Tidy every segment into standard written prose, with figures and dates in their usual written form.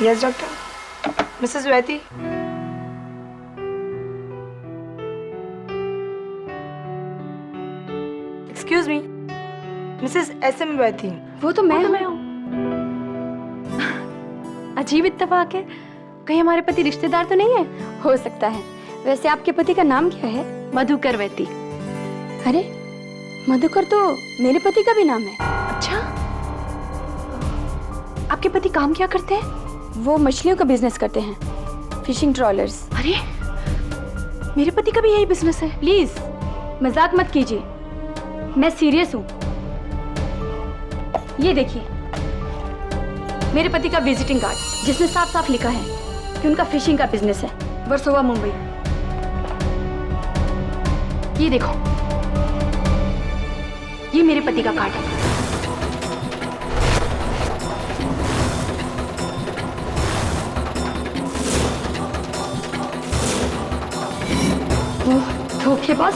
Yes doctor. Mrs वैती। Excuse me, Mrs SM वैती। वो तो मैं हूँ। अजीब इत्तेफाक है, कहीं हमारे पति रिश्तेदार तो नहीं है? हो सकता है। वैसे आपके पति का नाम क्या है? मधुकर वैती। अरे मधुकर तो मेरे पति का भी नाम है। अच्छा, आपके पति काम क्या करते हैं? वो मछलियों का बिजनेस करते हैं, फिशिंग ट्रॉलर्स। अरे मेरे पति का भी यही बिजनेस है। प्लीज मजाक मत कीजिए, मैं सीरियस हूँ। ये देखिए मेरे पति का विजिटिंग कार्ड, जिसमें साफ साफ लिखा है कि उनका फिशिंग का बिजनेस है, वर्सोवा मुंबई। ये देखो, ये मेरे पति का कार्ड है। ओह, धोखेबाज।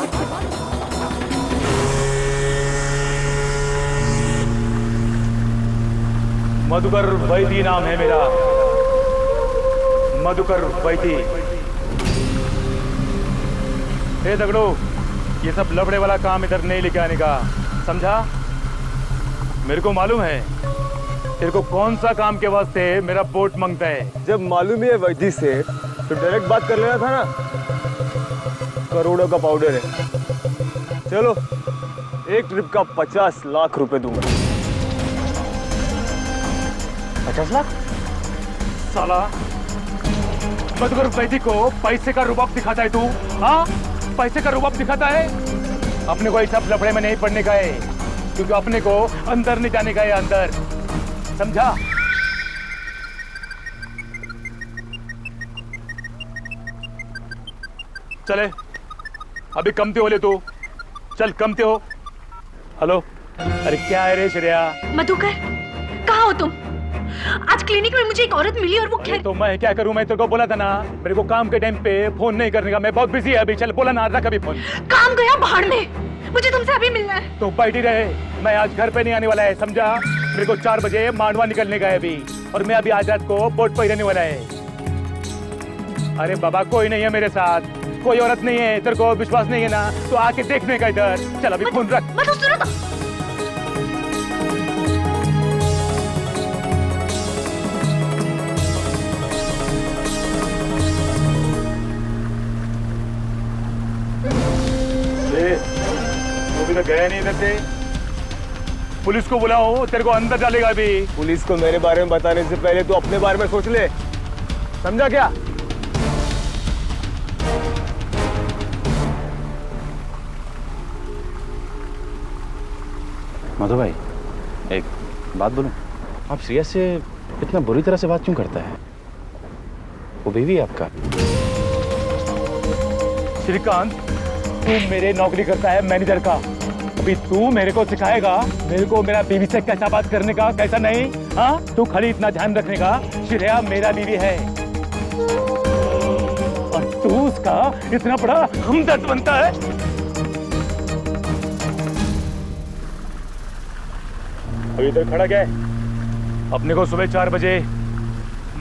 मधुकर वैदी नाम है मेरा, मधुकर वैदी। हे दगड़ो, ये सब लफड़े वाला काम इधर नहीं लेके आने का, समझा? मेरे को मालूम है तेरे को कौन सा काम के वास्ते मेरा बोट मांगता है। जब मालूम ही है वैदी से तो डायरेक्ट बात कर लेना था ना। करोड़ों का पाउडर है। चलो, एक ट्रिप का 50 लाख रुपए दूंगा। 50 लाख? साला मधुकर वैदी को पैसे का रुबाब दिखाता है तू? हाँ, पैसे का रुबाब दिखाता है। अपने को इस सब लफड़े में नहीं पड़ने का है, क्योंकि अपने को अंदर नहीं जाने का है, अंदर, समझा? चले, अभी कमते हो ले तू, चल कमते हो। हेलो, अरे क्या है रे श्रेया? मधुकर, कहाँ हो तुम? आज क्लिनिक में मुझे एक औरत मिली और वो तो मैं क्या करूं? मैं तेरे को बोला था ना, मेरे को काम के टाइम पे फोन नहीं करने का, मैं बहुत बिजी है अभी। चल बोला ना, रख अभी फोन। काम गया भाड़ में, मुझे तुमसे अभी मिलना है। तो बैठी रहे, मैं आज घर पे नहीं आने वाला है, समझा? मेरे को 4 बजे मांडवा निकलने का है अभी, और मैं अभी आज रात को बोट पर ही रहने वाला है। अरे बाबा, कोई नहीं है मेरे साथ, कोई औरत नहीं है। तेरे को विश्वास नहीं है ना, तो आके देखने का इधर। चल अभी फोन रख। सुनो तो। अभी तो गया नहीं इधर से। पुलिस को बुलाओ, तेरे को अंदर डालेगा अभी। पुलिस को मेरे बारे में बताने से पहले तू अपने बारे में सोच ले, समझा क्या? मधु भाई, एक बात बोलूं? आप श्रेया से इतना बुरी तरह से बात क्यों करता है? वो बीवी है आपका। श्रीकांत, तू मेरे नौकरी करता है मैनेजर का, अभी तू मेरे को सिखाएगा मेरे को मेरा बीवी से कैसा बात करने का, कैसा नहीं? हाँ, तू खाली इतना ध्यान रखने का, श्रेया मेरा बीवी है और तू उसका इतना बड़ा हमदर्द बनता है। अभी इधर खड़ा क्या है? अपने को सुबह 4 बजे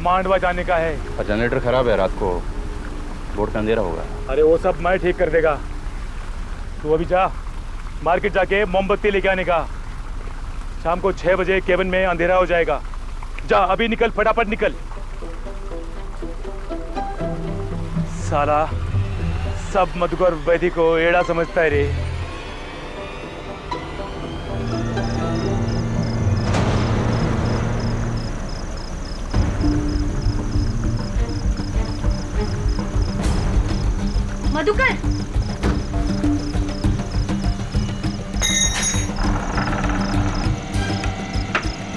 मांडवा जाने का है। और जनरेटर खराब है, रात को बोट में अंधेरा होगा। अरे वो सब मैं ठीक कर देगा, तू अभी जा मार्केट जाके मोमबत्ती लेके आने का। शाम को 6 बजे केबिन में अंधेरा हो जाएगा। जा अभी निकल, फटाफट निकल। साला सब मधुकर वैदी को एड़ा समझता है रे। मधुकर,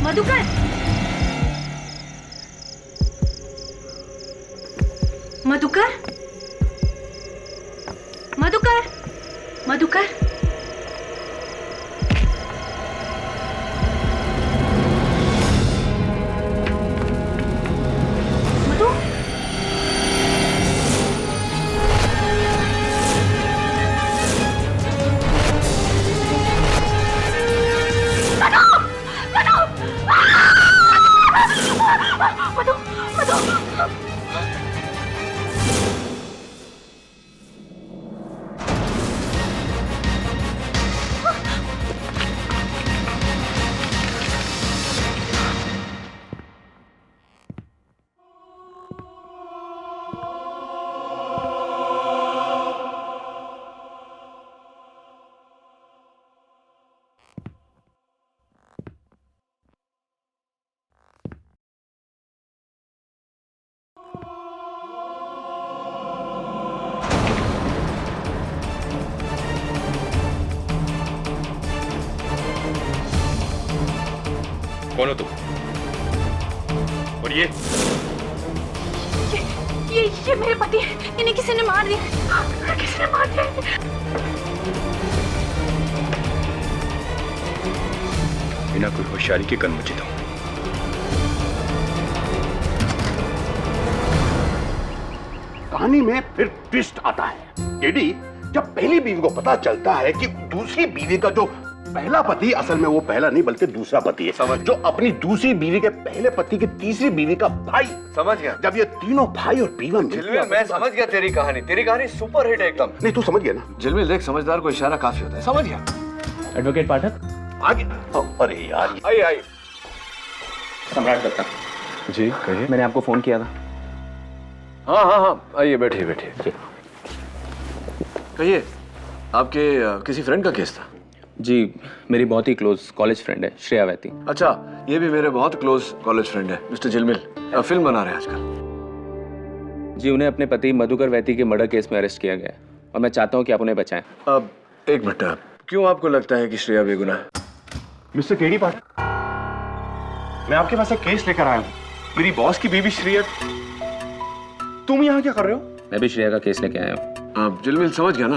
मधुकर, मधुकर, मधुकर, मधुकर, मधु, मधु, कौन हो तुम? और ये मेरे पति हैं। इन्हें किसी ने मार दिया। किसी ने मार दिया। बिना कोई होशियारी के गन मची हूं। कहानी में फिर ट्विस्ट आता है। एडी, जब पहली बीवी को पता चलता है कि दूसरी बीवी का जो पहला पति असल में वो पहला नहीं बल्कि दूसरा पति है, समझ, जो अपनी दूसरी बीवी के पहले पति की तीसरी बीवी का भाई, समझ गया। जब ये तीनों भाई और बीवी जिलमिल, मैं समझ गया तेरी कहानी सुपर हिट है एकदम। नहीं, तू समझ गया ना? जिलमिल देख, समझदार को इशारा काफी होता है। समझ गया। एडवोकेट पाठक, आगे। अरे यार, आई सम्राट दत्ता। जी कहिए। मैंने आपको फोन किया था। हाँ, आइए बैठिए। कहिए, आपके किसी फ्रेंड का केस था? जी, मेरी बहुत ही क्लोज कॉलेज फ्रेंड है, श्रेया वैती। अच्छा, ये भी मेरे बहुत क्लोज कॉलेज फ्रेंड है, मिस्टर जिलमिल। फिल्म बना रहे हैं आजकल। जी, उन्हें अपने पति मधुकर वैती के मर्डर केस में अरेस्ट किया गया है और मैं चाहता हूँ कि आप उन्हें बचाएं। अब एक मिनट, क्यों आपको लगता है कि श्रेया बेगुनाह है? मिस्टर केडी पाठक, मैं आपके पास एक केस लेकर आया हूँ। मेरी बॉस की बीवी श्रेया। तुम यहाँ क्या कर रहे हो? मैं भी श्रेया का केस लेके आया हूँ। आप जिलमिल समझ गया ना?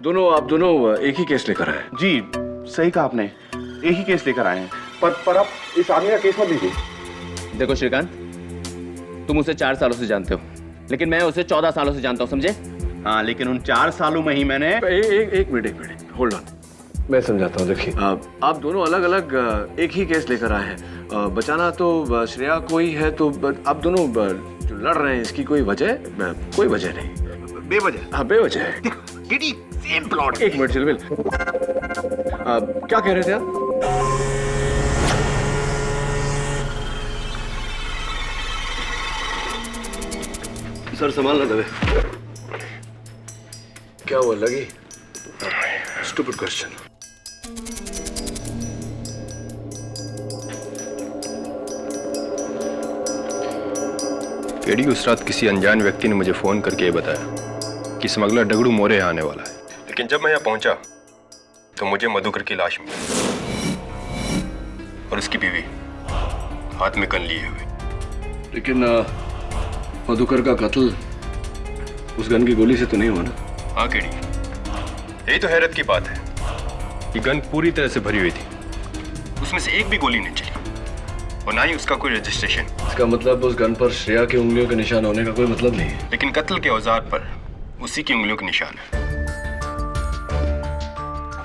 आप दोनों एक ही केस लेकर आए। जी सही कहा आपने, एक ही केस लेकर आए हैं। पर आप इस आदमी का केस मत लीजिए। देखो श्रीकांत, तुम उसे 4 सालों से जानते हो, लेकिन मैं उसे 14 सालों से जानता हूँ, समझे? हाँ, लेकिन उन 4 सालों में ही मैंने एक मिनट, होल्ड ऑन, मैं समझाता हूँ। देखिए, आप दोनों अलग अलग एक ही केस लेकर आए हैं। बचाना तो श्रेया को ही है, तो आप दोनों जो लड़ रहे हैं इसकी कोई वजह नहीं। बेवजह। हाँ, बेवजह है। एडी, सेम प्लॉट। एक मिनट जिलमिल, क्या कह रहे थे आप? सर संभालना दबे। क्या हुआ, लगी? Stupid question. एडी, उस रात किसी अनजान व्यक्ति ने मुझे फोन करके ये बताया कि स्मगलर डगड़ू मोरे आने वाला है। लेकिन जब मैं यहाँ पहुंचा तो मुझे मधुकर की लाश मिली और उसकी बीवी हाथ में गन लिए हुए। लेकिन मधुकर का कत्ल उस गन की गोली से तो नहीं हुआ ना? हाँ केडी, यही तो हैरत की बात है कि गन पूरी तरह से भरी हुई थी, उसमें से एक भी गोली नहीं चली और ना ही उसका कोई रजिस्ट्रेशन। इसका मतलब उस गन पर श्रेया की उंगलियों के निशान होने का कोई मतलब नहीं है। लेकिन कत्ल के औजार पर उसी की उंगलियों के निशान है।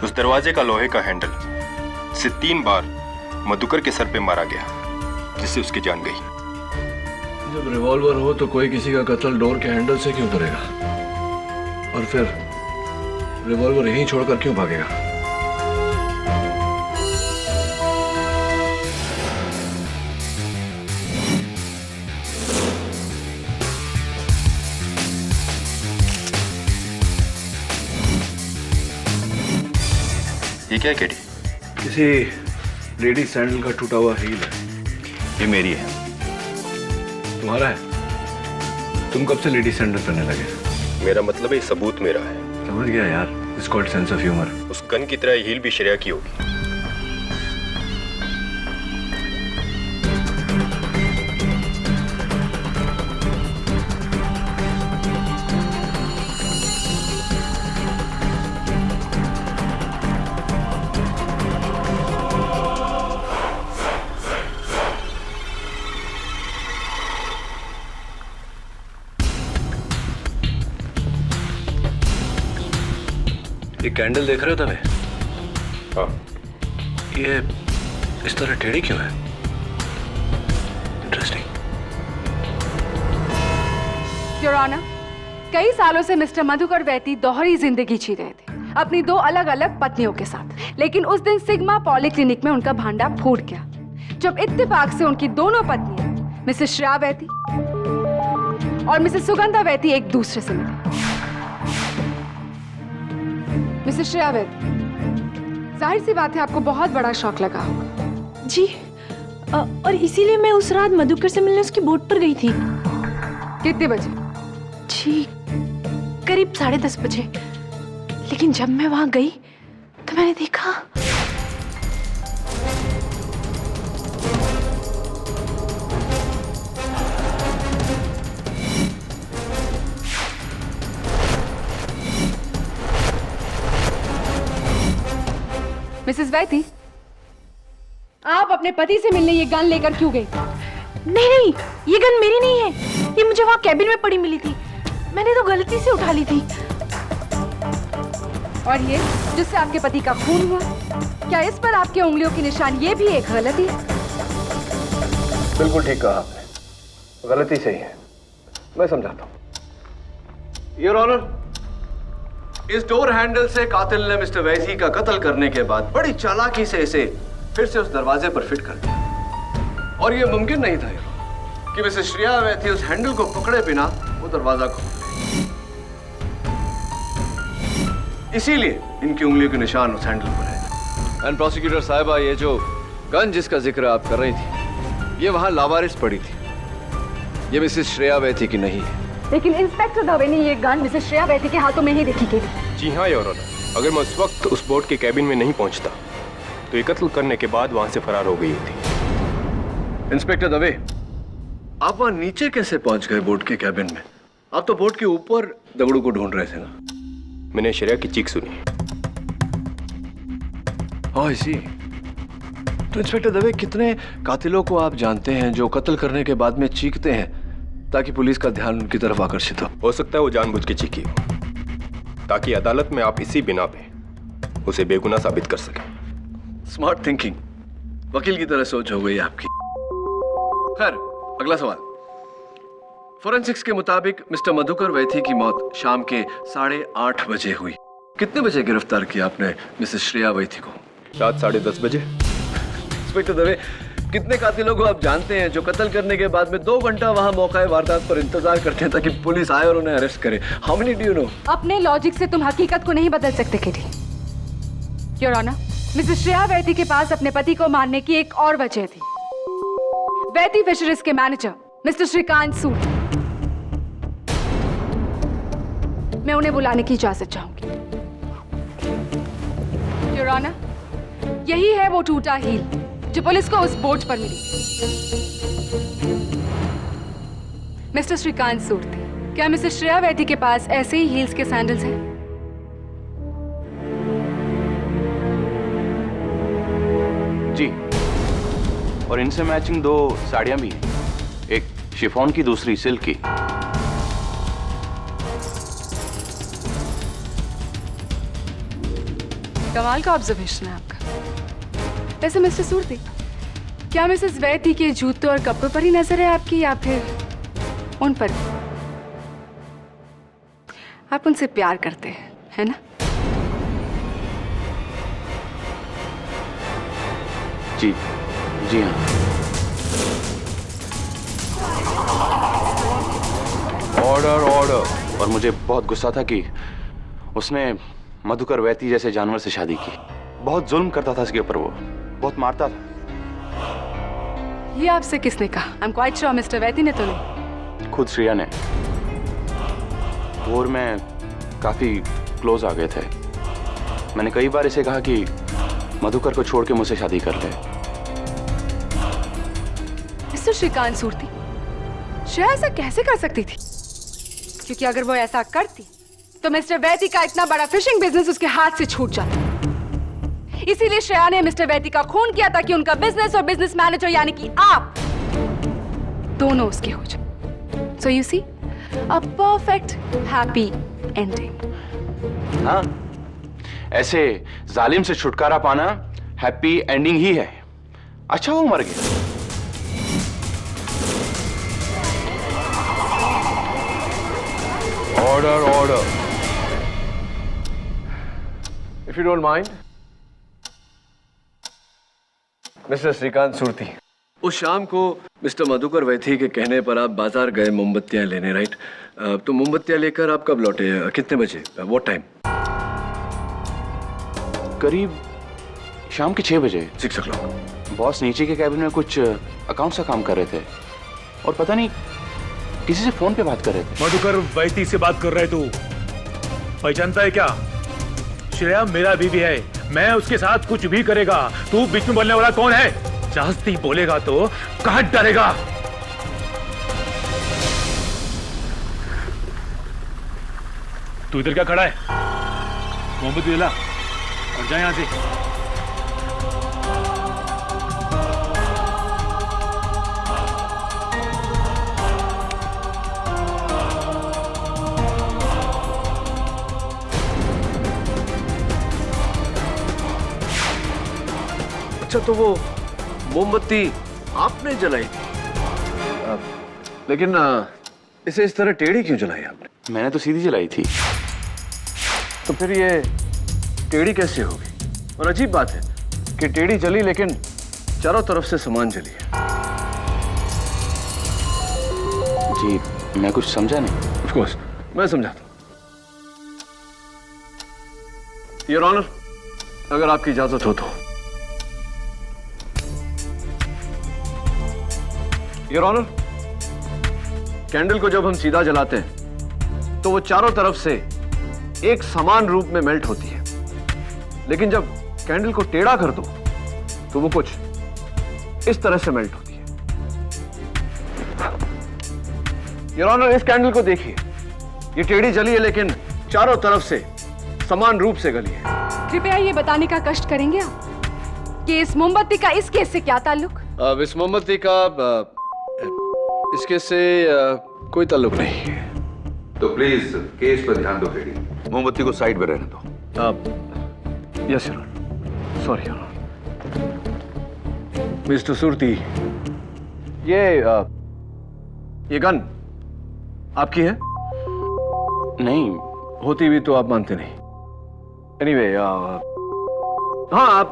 उस दरवाजे का लोहे का हैंडल से 3 बार मधुकर के सर पे मारा गया, जिससे उसकी जान गई। जब रिवॉल्वर हो तो कोई किसी का कत्ल डोर के हैंडल से क्यों करेगा? और फिर रिवॉल्वर यहीं छोड़कर क्यों भागेगा? ये क्या है केडी? किसी लेडी सैंडल का टूटा हुआ हील है। ये मेरी है। तुम्हारा है? तुम कब से लेडी सैंडल पहनने लगे? मेरा मतलब है ये सबूत मेरा है। समझ गया यार, it's called sense of humour. उस गन की तरह हील भी श्रेया की होगी। ये कैंडल देख रहे हो तुम्हें? हाँ। ये इस तरह टेढ़ी क्यों है? इंटरेस्टिंग। योर ऑनर, कई सालों से मिस्टर मधुकर वैती दोहरी जिंदगी जी रहे थे अपनी 2 अलग अलग पत्नियों के साथ। लेकिन उस दिन सिग्मा पॉलीक्लिनिक में उनका भांडा फूट गया जब इत्तेफाक से उनकी दोनों पत्नियां मिसेस श्रेया वैती और मिसेस सुगंधा वैती एक दूसरे से मिली। मिसेस श्रेया वैती, जाहिर सी बात है आपको बहुत बड़ा शौक लगा होगा। जी, और इसीलिए मैं उस रात मधुकर से मिलने उसकी बोट पर गई थी। कितने बजे? जी, करीब 10:30 बजे। लेकिन जब मैं वहां गई तो मैंने देखा मिसेस वैती, आप अपने पति से मिलने ये गन लेकर क्यों गई? नहीं नहीं, ये गन मेरी नहीं है, ये मुझे वहाँ कैबिन में पड़ी मिली थी, मैंने तो गलती से उठा ली थी। और ये जिससे आपके पति का खून हुआ, क्या इस पर आपके उंगलियों की निशान ये भी एक गलती है? बिल्कुल ठीक कहा आपने, गलती सही है। मैं समझाता हूं। योर ऑनर, इस डोर हैंडल से कातिल ने मिस्टर वैसी का कत्ल करने के बाद बड़ी चालाकी से इसे फिर से उस दरवाजे पर फिट कर दिया, और यह मुमकिन नहीं था कि मिसेस श्रेया वैसी उस हैंडल को पकड़े बिना वो दरवाजा खोल दे। इसीलिए इनकी उंगलियों के निशान उस हैंडल पर है। एंड प्रोसिक्यूटर साहिबा, ये जो गन जिसका जिक्र आप कर रही थी, ये वहां लावारिस पड़ी थी, ये मिसेस श्रेया वैसी की नहीं है। लेकिन इंस्पेक्टर दवे ने ये गन मिसेस श्रेया वैसी के हाथों में ही देखी थी। जी हाँ योर ऑनर, अगर मैं उस वक्त उस बोट के कैबिन में नहीं पहुंचता तो ये कत्ल करने के बाद वहां से फरार हो गई थी। इंस्पेक्टर दवे, आप वहां नीचे कैसे पहुंच गए बोट के कैबिन में? आप तो बोट के ऊपर दगड़ू को ढूंढ रहे थे ना? मैंने श्रेया की चीख सुनी। ओह, इसी। तो इंस्पेक्टर दवे, कितने कातिलों को आप जानते हैं जो कत्ल करने के बाद में चीखते हैं ताकि पुलिस का ध्यान उनकी तरफ आकर्षित हो सकता है वो जानबूझ के चीखी हो, ताकि अदालत में आप इसी बिना पे उसे बेगुनाह साबित कर सकें। स्मार्ट थिंकिंग, वकील की तरह सोच हो गई आपकी। खैर, अगला सवाल। फोरेंसिक्स के मुताबिक मिस्टर मधुकर वैथी की मौत शाम के 8:30 बजे हुई। कितने बजे गिरफ्तार किया आपने मिसेस श्रेया वैथी को? रात 10:30 बजे। इंस्पेक्टर दवे, कितने कातिलों को आप जानते हैं जो कत्ल करने के बाद में 2 घंटा वहां मौका वारदात पर इंतजार करते हैं ताकि पुलिस आए और उन्हें अरेस्ट करे? How many do you know? अपने लॉजिक से तुम हकीकत को नहीं बदल सकते Kitty. Your honour, Mrs Shreya Vaity के पास अपने पति को मारने की एक और वजह थी। वैती फिशरीज के मैनेजर मिस्टर श्रीकांत सूद, मैं उन्हें बुलाने की इजाजत चाहूंगी। योर ऑनर, यही है वो टूटा हील जो पुलिस को उस बोट पर मिली। मिस्टर श्रीकांत सूर्ति, क्या मिसेस श्रेया वैती के पास ऐसे ही हील्स के सैंडल्स हैं? जी, और इनसे मैचिंग 2 साड़ियां भी हैं, एक शिफॉन की, दूसरी सिल्क की। कमाल का ऑब्जर्वेशन है आपका। वैसे मिस्टर सूर्ति, क्या मिसेस वैती के जूतों और कपड़ों पर ही नजर है आपकी, या फिर उन पर? आप उनसे प्यार करते हैं, है ना? जी जी हाँ। Order order. और मुझे बहुत गुस्सा था कि उसने मधुकर वैती जैसे जानवर से शादी की। बहुत जुल्म करता था इसके ऊपर, वो बहुत मारता था। ये आपसे किसने कहा? I am quite sure Mr Vaity ने तो नहीं। खुद श्रेया ने। और मैं काफी क्लोज आ गए थे। मैंने कई बार इसे कहा कि मधुकर को छोड़ के मुझसे शादी कर ले। मिस्टर श्रीकांत सूर्ति, श्रेया ऐसा कैसे कर सकती थी? क्योंकि अगर वो ऐसा करती तो मिस्टर वैती का इतना बड़ा फिशिंग बिजनेस उसके हाथ से छूट जाता। इसीलिए श्रेया ने मिस्टर वैती का खून किया ताकि उनका बिजनेस और बिजनेस मैनेजर यानी कि आप दोनों उसके हो जाए। So you see, a perfect happy ending. हाँ, ऐसे जालिम से छुटकारा पाना हैप्पी एंडिंग ही है। अच्छा वो मर गया। Order order. If you don't mind, Mr Shrikant Surti, उस शाम को मिस्टर मधुकर वैथी के कहने पर आप बाजार गए मोमबत्तियां लेने, राइट? तो मोमबत्तियां लेकर आप कब लौटे? कितने बजे? What time? करीब शाम के 6 बजे। 6 o'clock। बॉस नीचे के कैबिन में कुछ अकाउंट्स का काम कर रहे थे और पता नहीं किसी से फोन पे बात कर रहे थे। मधुकर वैती से बात कर रहे तू पहचानता है क्या? श्रेया मेरा बीवी है, मैं उसके साथ कुछ भी करेगा। तू बीच में बोलने वाला कौन है? जास्ती बोलेगा तो कहां डरेगा? तू इधर क्या खड़ा है? मोहम्मद दिला और जा यहां से। अच्छा तो वो मोमबत्ती आपने जलाई थी? लेकिन इसे इस तरह टेढ़ी क्यों जलाई आपने? मैंने तो सीधी जलाई थी। तो फिर ये टेढ़ी कैसे होगी? और अजीब बात है कि टेढ़ी जली लेकिन चारों तरफ से सामान जली है। जी मैं कुछ समझा नहीं। ऑफ कोर्स मैं समझाता हूं। योर ऑनर, अगर आपकी इजाजत हो तो। योर ऑनर, कैंडल को जब हम सीधा जलाते हैं तो वो चारों तरफ से एक समान रूप में मेल्ट होती है, लेकिन जब कैंडल को टेढ़ा कर दो तो वो कुछ इस तरह से मेल्ट होती है। योर ऑनर, इस कैंडल को देखिए, ये टेढ़ी जली है लेकिन चारों तरफ से समान रूप से गली है। कृपया ये बताने का कष्ट करेंगे आप कि इस मोमबत्ती का इस केस से क्या ताल्लुक? अब इस मोमबत्ती का इस केस से कोई ताल्लुक नहीं है। तो प्लीज केस पर ध्यान दो केडी। मोमबत्ती को साइड में रहने दो। Yes your honour, sorry your honour. Mister सुरती, ये गन आपकी है? नहीं। होती भी तो आप मानते नहीं। एनीवे, हाँ, आप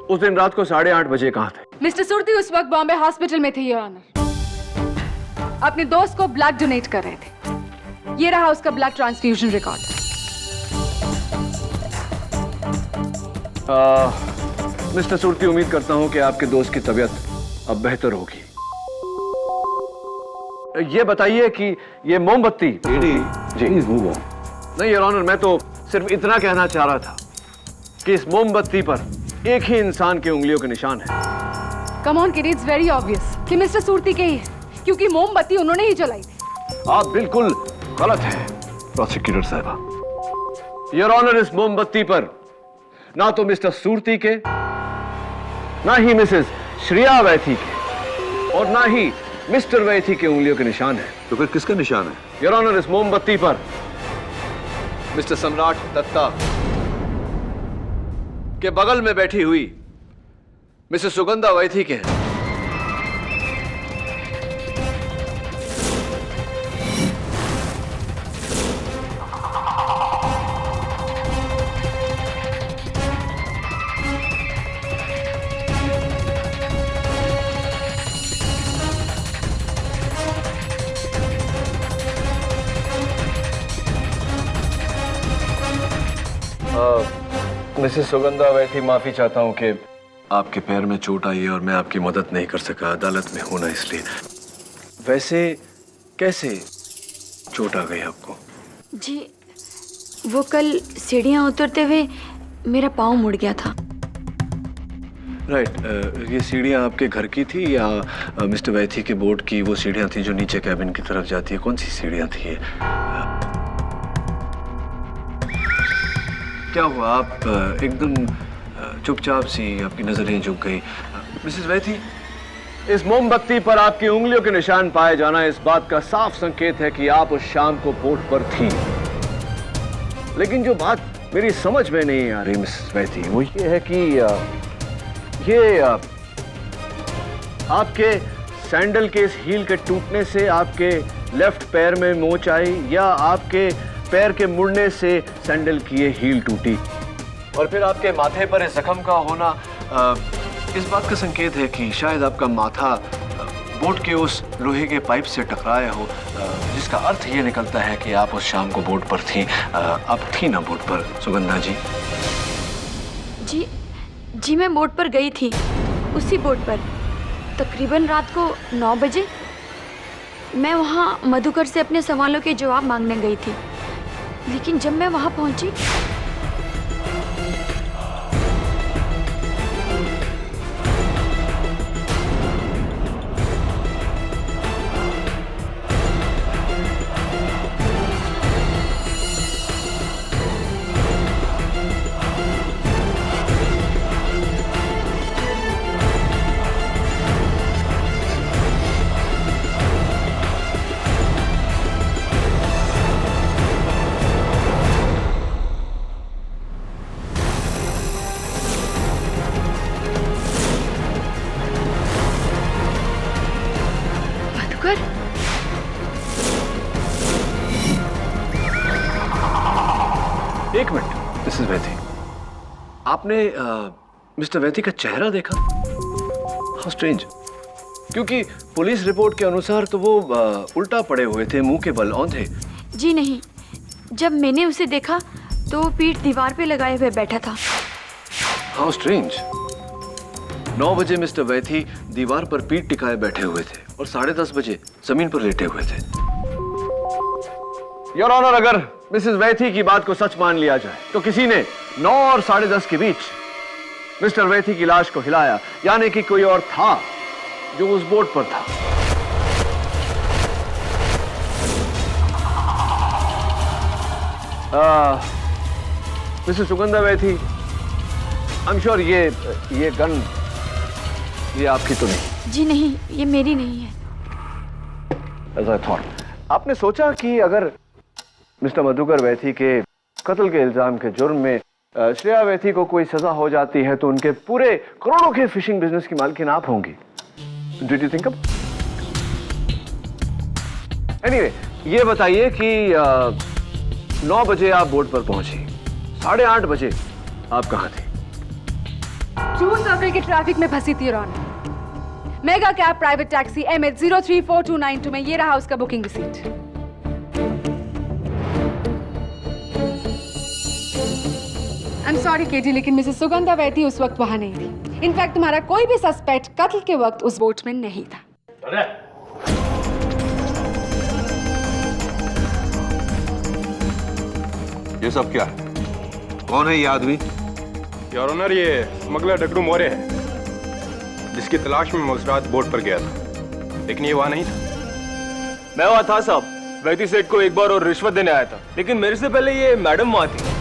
उस दिन रात को 8:30 बजे कहाँ थे? मिस्टर सुरती उस वक्त बॉम्बे हॉस्पिटल में थे योर ऑनर। अपने दोस्त को ब्लड डोनेट कर रहे थे। ये रहा उसका blood transfusion record. Mister Surti, उम्मीद करता हूं कि आपके दोस्त की तबीयत अब बेहतर होगी। ये बताइए कि ये मोमबत्ती जी नहीं योर ऑनर, मैं तो सिर्फ इतना कहना चाह रहा था कि इस मोमबत्ती पर एक ही इंसान के उंगलियों के निशान है। Come on kid, it's very obvious कि मिस्टर सुरती के ही है, क्योंकि मोमबत्ती उन्होंने ही जलाई थी। आप बिल्कुल गलत हैं प्रोसिक्यूटर साहब। योर ऑनर, इस मोमबत्ती पर ना तो मिस्टर सुरती के, ना ही मिसेस श्रेया वैथी के, और ना ही मिस्टर वैथी के उंगलियों के निशान है। तो फिर किसका निशान है? योर ऑनर, इस मोमबत्ती पर मिस्टर सम्राट दत्ता के बगल में बैठी हुई मिसेस सुगंधा वैथी के हैं। मिसेस सुगंधा वैथी, माफी चाहता हूं कि आपके पैर में चोट आई है और मैं आपकी मदद नहीं कर सका, अदालत में हूं ना इसलिए। वैसे कैसे चोट आ गई आपको? जी वो कल सीढ़ियाँ उतरते हुए मेरा पाँव मुड़ गया था। राइट। ये सीढ़ियाँ आपके घर की थी या मिस्टर वैथी के बोर्ड की वो सीढ़ियाँ थी जो नीचे कैबिन की तरफ जाती है? कौन सी सीढ़ियाँ थी ये? क्या हुआ? आप एकदम चुपचाप सी, आपकी नजरें झुक गई। मिसेस वैथी, इस मोमबत्ती पर आपकी उंगलियों के निशान पाए जाना इस बात का साफ संकेत है कि आप उस शाम को बोट पर थी। लेकिन जो बात मेरी समझ में नहीं आ रही मिसेस वैथी, वो ये है कि ये आपके सैंडल के इस हील के टूटने से आपके लेफ्ट पैर में मोच आई या आपके पैर के मुड़ने से सैंडल की ये हील टूटी? और फिर आपके माथे पर इस जख्म का होना इस बात का संकेत है कि शायद आपका माथा बोट के उस लोहे के पाइप से टकराया हो, जिसका अर्थ ये निकलता है कि आप उस शाम को बोट पर थी। आप थी ना बोट पर सुगंधा जी? जी मैं बोट पर गई थी, उसी बोट पर तकरीबन रात को 9 बजे। मैं वहाँ मधुकर से अपने सवालों के जवाब मांगने गई थी, लेकिन जब मैं वहाँ पहुँची आपने मिस्टर वैती का चेहरा देखा? हाउ स्ट्रेंज, क्योंकि पुलिस रिपोर्ट के अनुसार तो वो उल्टा पड़े हुए थे, मुंह के बल औंधे। जी नहीं, जब मैंने उसे देखा तो वो पीठ दीवार पे लगाए हुए बैठा था। How strange. 9 बजे मिस्टर वैथी दीवार पर पीठ टिकाए बैठे हुए थे और 10:30 बजे जमीन पर लेटे हुए थे। योर ऑनर, अगर मिसेस वैथी की बात को सच मान लिया जाए तो किसी ने 9 और 10:30 के बीच मिस्टर वैथी की लाश को हिलाया, यानी कि कोई और था जो उस बोट पर था। Mrs Sugandha Vaithi, I am sure ये गन ये आपकी तो नहीं? जी नहीं, ये मेरी नहीं है। As I thought. आपने सोचा कि अगर मिस्टर मधुकर वैथी के कत्ल के इल्जाम के जुर्म में श्रेया वैथी को कोई सजा हो जाती है तो उनके पूरे करोड़ों के फिशिंग बिजनेस की मालकिन आप होंगी? Did you think of? Anyway, ये बताइए कि 9 बजे आप बोट पर पहुंची, 8:30 बजे आप कहाँ थे? जूहू सर्कल के ट्रैफिक में फंसी थी Ron. Mega cab private taxi MH034292 में ये रहा उसका booking receipt. I am sorry KT, लेकिन मिसेस सुगंधा वैथी उस वक्त वहां नहीं थी। इनफैक्ट तुम्हारा कोई भी सस्पेक्ट कत्ल के वक्त उस बोट में नहीं था। ये सब क्या है? कौन है ये आदमी? योर ऑनर, ये स्मगलर डगड़ू मोरे है, जिसकी तलाश में मैं उस रात बोट पर गया था, लेकिन ये वहां नहीं था। मैं वहां था साहब, वैती सेठ को एक बार और रिश्वत देने आया था, लेकिन मेरे से पहले ये मैडम वहां थी।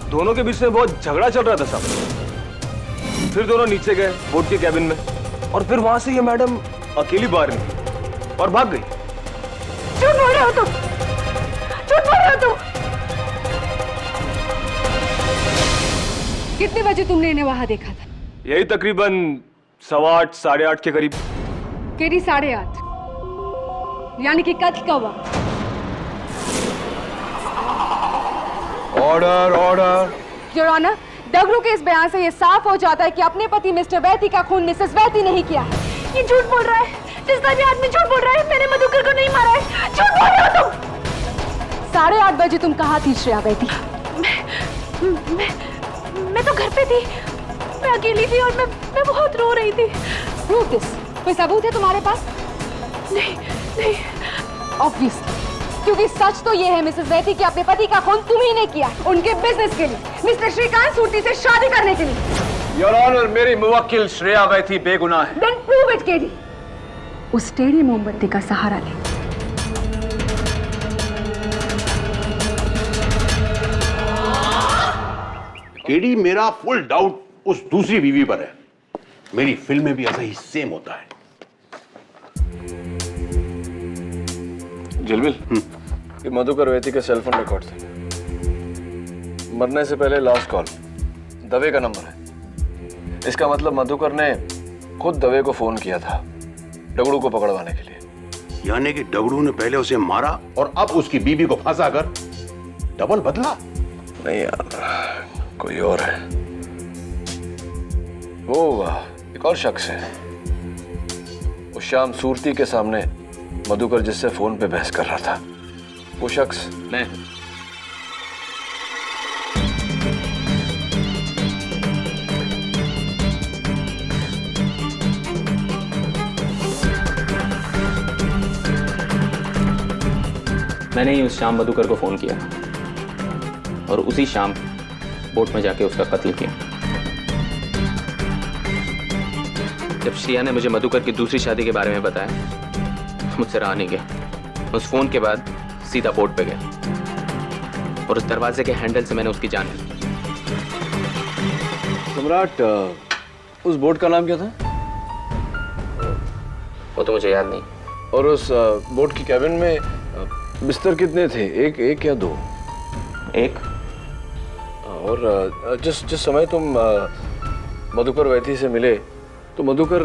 दोनों के बीच में बहुत झगड़ा चल रहा था साहब। फिर दोनों नीचे गए बोट के कैबिन में, और फिर वहां से ये मैडम अकेली बाहर निकली और भाग गई। झूठ बोल रहे हो तुम, झूठ बोल रहे हो तुम। कितने बजे तुमने इन्हें वहां देखा था? यही तकरीबन 8:15 8:30 के करीब। केटी 8:30, यानी कि कत्ल का वक्त। Order order. योर ऑनर, डगरू के इस बयान से ये साफ हो जाता है कि अपने पति मिस्टर वैथी का खून मिसेस वैथी नहीं किया है। ये झूठ बोल रहा है, जिसका भी आदमी झूठ बोल रहा है। मैंने मधुकर को नहीं मारा है, झूठ बोल रहे हो तुम। 8:30 बजे तुम कहाँ थी श्रेया वैथी? मैं तो घर पे थी, मैं अकेली थी और मैं बहुत रो रही थी। Prove this. कोई सबूत है तुम्हारे पास? नहीं नहीं। Obviously. क्योंकि सच तो ये है मिसेस वैथी कि अपने पति का खून तुम ही ने किया, उनके बिजनेस के लिए, मिस्टर श्रीकांत सूटी से शादी करने के लिए। योर ऑनर, मेरी मुवक्किल श्रेया वैथी बेगुनाह है। Then prove it, KD. उस टेढ़ी मोमबत्ती का सहारा ले। केडी, मेरा फुल डाउट उस दूसरी बीवी पर है। मेरी फिल्म में भी ऐसा ही सेम होता है। जिलबिल, ये मधुकर वैथी के सेल फोन रिकॉर्ड थे। मरने से पहले लास्ट कॉल दवे का नंबर है। इसका मतलब मधुकर ने खुद दवे को फोन किया था डगड़ू को पकड़वाने के लिए। यानी कि डगड़ू ने पहले उसे मारा और अब उसकी बीबी को फंसा कर डबल बदला। नहीं यार, कोई और है। वो एक और शख्स है। उस शाम सूरती के सामने मधुकर जिससे फोन पे बहस कर रहा था, वो शख्स मैं। मैंने ही उस शाम मधुकर को फोन किया और उसी शाम बोट में जाके उसका कत्ल किया। जब श्रेया ने मुझे मधुकर की दूसरी शादी के बारे में बताया, मुझसे रहा नहीं गया। उस फोन के बाद सीधा बोट पे गया और उस दरवाजे के हैंडल से मैंने उसकी जान ली। सम्राट, उस बोट का नाम क्या था? वो तो मुझे याद नहीं। और उस बोट की कैबिन में बिस्तर कितने थे? एक या दो? एक। और जिस समय तुम मधुकर वैथी से मिले तो मधुकर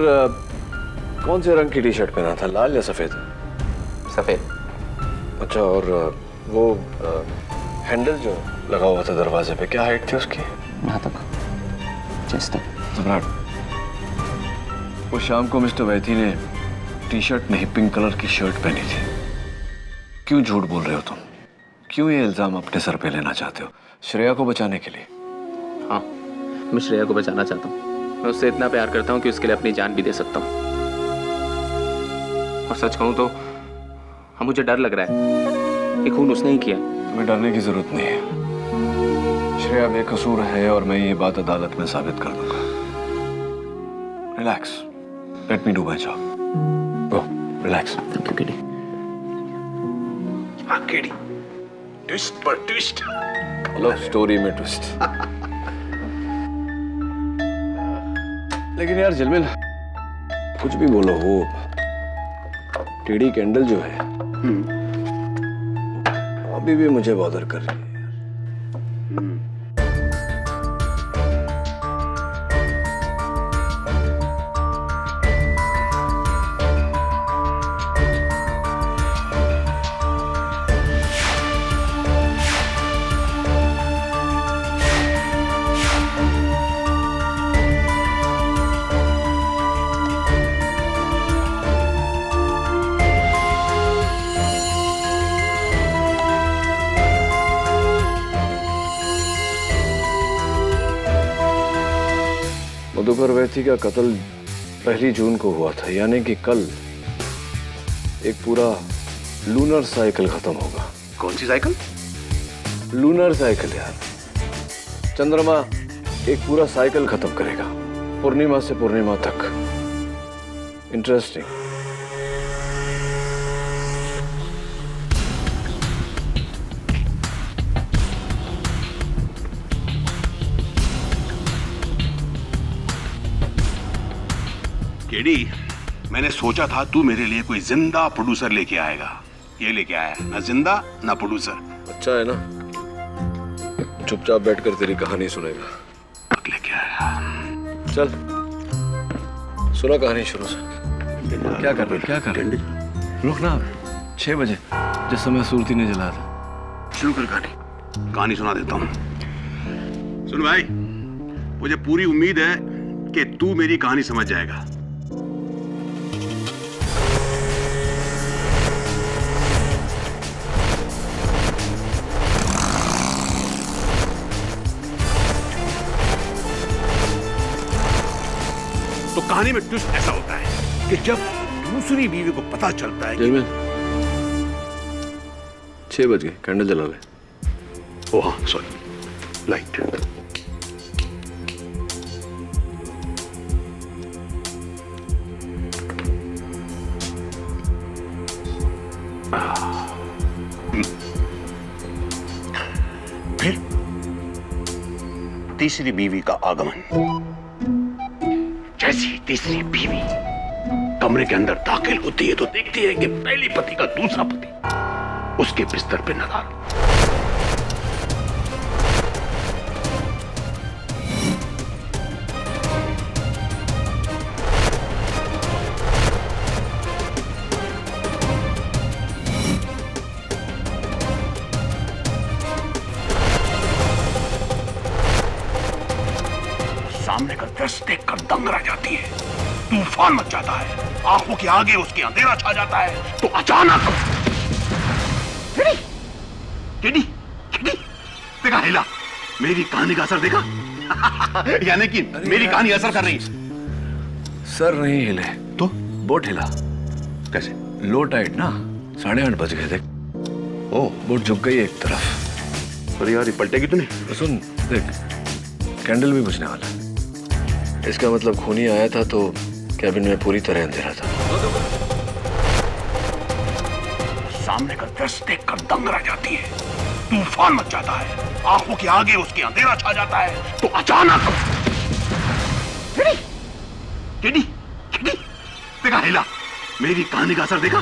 कौन से रंग की टी शर्ट पहना था, लाल या सफेद? सफेद। अच्छा, और वो हैंडल जो लगा हुआ था दरवाजे पे, क्या हाइट थी उसकी? यहाँ तक। चेस्ट तक। सम्राट, वो शाम को मिस्टर वैती ने टी शर्ट नहीं पिंक कलर की शर्ट पहनी थी। क्यों झूठ बोल रहे हो तुम? क्यों ये इल्जाम अपने सर पे लेना चाहते हो? श्रेया को बचाने के लिए? हाँ, मैं श्रेया को बचाना चाहता हूँ। मैं उससे इतना प्यार करता हूँ कि उसके लिए अपनी जान भी दे सकता हूँ। और सच कहूँ तो हाँ, मुझे डर लग रहा है कि खून उसने ही किया। तुम्हें डरने की जरूरत नहीं है। श्रेया बेकसूर है और मैं ये बात अदालत में साबित कर दूंगा। Relax, let me do my job. Go, relax. Thank you KD. हाँ केडी, ट्विस्ट पर ट्विस्ट। लव स्टोरी में ट्विस्ट। लेकिन यार झिलमिल, कुछ भी बोलो, वो टेढ़ी कैंडल जो है अभी भी मुझे बॉदर कर रही है। मधुकर वैती का कत्ल 1 जून को हुआ था, यानी कि कल एक पूरा लूनर साइकिल खत्म होगा। कौन सी साइकिल? लूनर साइकिल यार। चंद्रमा एक पूरा साइकिल खत्म करेगा, पूर्णिमा से पूर्णिमा तक। इंटरेस्टिंग। केडी, मैंने सोचा था तू मेरे लिए कोई जिंदा प्रोड्यूसर लेके आएगा। ये लेके आया, ना जिंदा ना प्रोड्यूसर। अच्छा है ना, चुपचाप बैठकर तेरी कहानी सुनेगा। लेके आया। चल सुना कहानी शुरू से। क्या कर रहे? रुक ना, 6 बजे जिस समय सूरती ने जलाया था। शुरू कर कहानी सुना देता हूँ। सुन भाई, मुझे पूरी उम्मीद है कि तू मेरी कहानी समझ जाएगा। तो कहानी में ट्विस्ट ऐसा होता है कि जब दूसरी बीवी को पता चलता है कि 6 बज गए, कैंडल जला ले। ओ हाँ, सॉरी, लाइट। फिर तीसरी बीवी का आगमन। जैसी तीसरी बीवी कमरे के अंदर दाखिल होती है तो देखती है कि पहली पति का दूसरा पति उसके बिस्तर पे नदार। सामने का दृश्य देखकर दंग रह जाती है। तूफान मच जाता है, आंखों के आगे उसके अंधेरा छा जाता है। तो अचानक केडी, देखा हिला? मेरी कहानी का असर देखा? यानी कि मेरी कहानी असर कर रही है। सर नहीं हिले तो बोट हिला। कैसे? लो टाइट ना, 8:30 बज गए। देख, ओ बोट झुक गई एक तरफ। अरे यार, ये पलटेगी तो नहीं? तो सुन, देख कैंडल भी बुझने वाला। इसका मतलब खूनी आया था तो कैबिन में पूरी तरह अंधेरा था। सामने का दृश्य देखकर दंग रह जाती है। तूफान मच जाता है, आंखों के आगे उसके अंधेरा छा जाता है। तो अचानक केडी, देखा हिला? मेरी कहानी का असर देखा?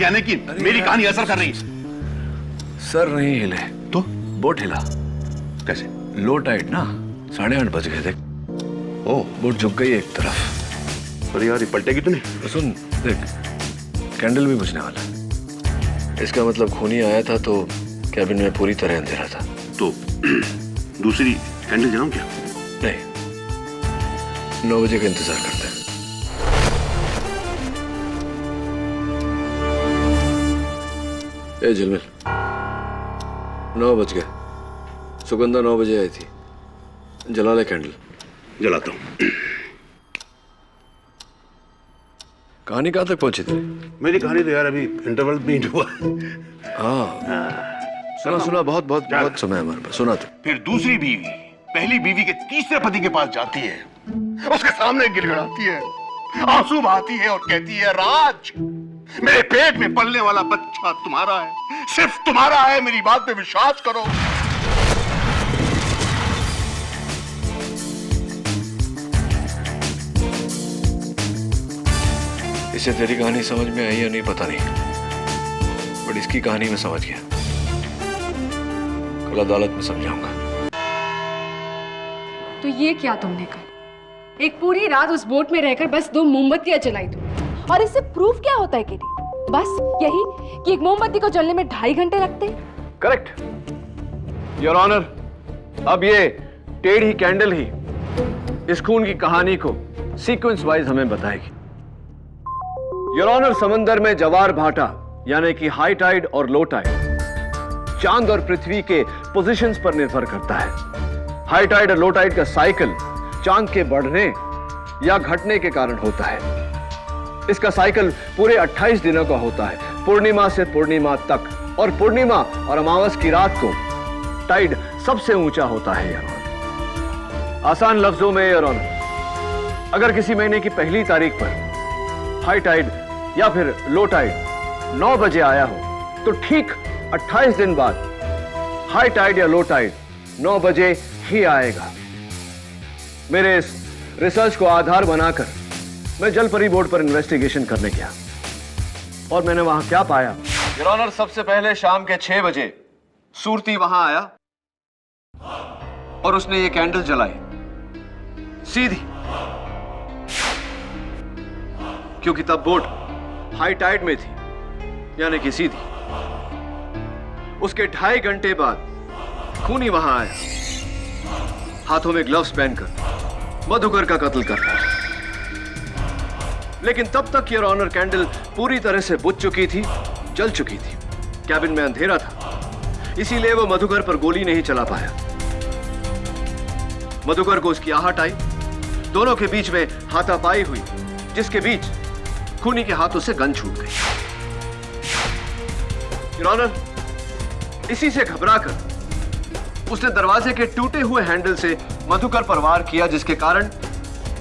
यानी कि मेरी कहानी असर कर रही है। सर नहीं हिले तो बोट हिला। कैसे? लो टाइट ना, 8:30 बज गए। देख, ओ बोट झुक गई एक तरफ। अरे यार, ये पलटेगी तो नहीं? तो सुन, देख कैंडल भी बुझने वाला। इसका मतलब खूनी आया था तो कैबिन में पूरी तरह अंधेरा था। तो दूसरी कैंडल जलाऊं क्या? नहीं, 9 बजे का इंतजार करते हैं। ए झिलमिल, 9 बज गए। सुगंधा 9 बजे आई थी। जला ले कैंडल। जलाता हूँ। कहानी कहाँ तक पहुंची थी? मेरी कहानी तो यार अभी इंटरवल भी नहीं हुआ। हाँ, सुना बहुत बहुत बहुत समय हमारे पास। सुना तो। फिर दूसरी बीवी पहली बीवी के तीसरे पति के पास जाती है, उसके सामने गिड़गिड़ाती है, आंसू बहाती है और कहती है, राज, मेरे पेट में पलने वाला बच्चा तुम्हारा है, सिर्फ तुम्हारा है, मेरी बात पे विश्वास करो। इसे तेरी कहानी समझ में आई या नहीं पता नहीं, बट इसकी कहानी में समझ गया। कल अदालत में समझाऊंगा। तो ये क्या तुमने कहा? एक पूरी रात उस बोट में रहकर बस 2 मोमबत्तियां जलाई तुम, और इससे प्रूफ क्या होता है केटी? बस यही कि एक मोमबत्ती को जलने में 2.5 घंटे लगते हैं। Correct your honour. अब ये टेढ़ी कैंडल ही इस खून की कहानी को सीक्वेंस वाइज हमें बताएगी। योर ऑनर, समंदर में जवार भाटा यानी कि हाई टाइड और लो टाइड चांद और पृथ्वी के पोजीशंस पर निर्भर करता है। हाई टाइड और लो टाइड का साइकिल चांद के बढ़ने या घटने के कारण होता है। इसका साइकिल पूरे 28 दिनों का होता है, पूर्णिमा से पूर्णिमा तक, और पूर्णिमा और अमावस की रात को टाइड सबसे ऊंचा होता है। योर ऑनर, आसान लफ्जों में योर ऑनर, अगर किसी महीने की पहली तारीख पर हाई टाइड या फिर लो टाइड 9 बजे आया हो, तो ठीक 28 दिन बाद हाई टाइड या लो टाइड 9 बजे ही आएगा। मेरे इस रिसर्च को आधार बनाकर मैं जलपरी बोर्ड पर इन्वेस्टिगेशन करने गया, और मैंने वहां क्या पाया? योर ऑनर, सबसे पहले शाम के 6 बजे सूरती वहां आया और उसने ये कैंडल जलाई सीधी, क्योंकि तब बोट हाई टाइड में थी, यानी कि सीधी। उसके 2.5 घंटे बाद खूनी वहां आया, हाथों में ग्लव्स पहनकर मधुकर का कत्ल कर रहा। लेकिन तब तक योर ऑनर कैंडल पूरी तरह से बुझ चुकी थी, जल चुकी थी। कैबिन में अंधेरा था, इसीलिए वो मधुकर पर गोली नहीं चला पाया। मधुकर को उसकी आहट आई, दोनों के बीच में हाथापाई हुई, जिसके बीच खूनी के हाथों से गन छूट गई। योर ऑनर, इसी से घबराकर उसने दरवाजे के टूटे हुए हैंडल से मधुकर पर वार किया, जिसके कारण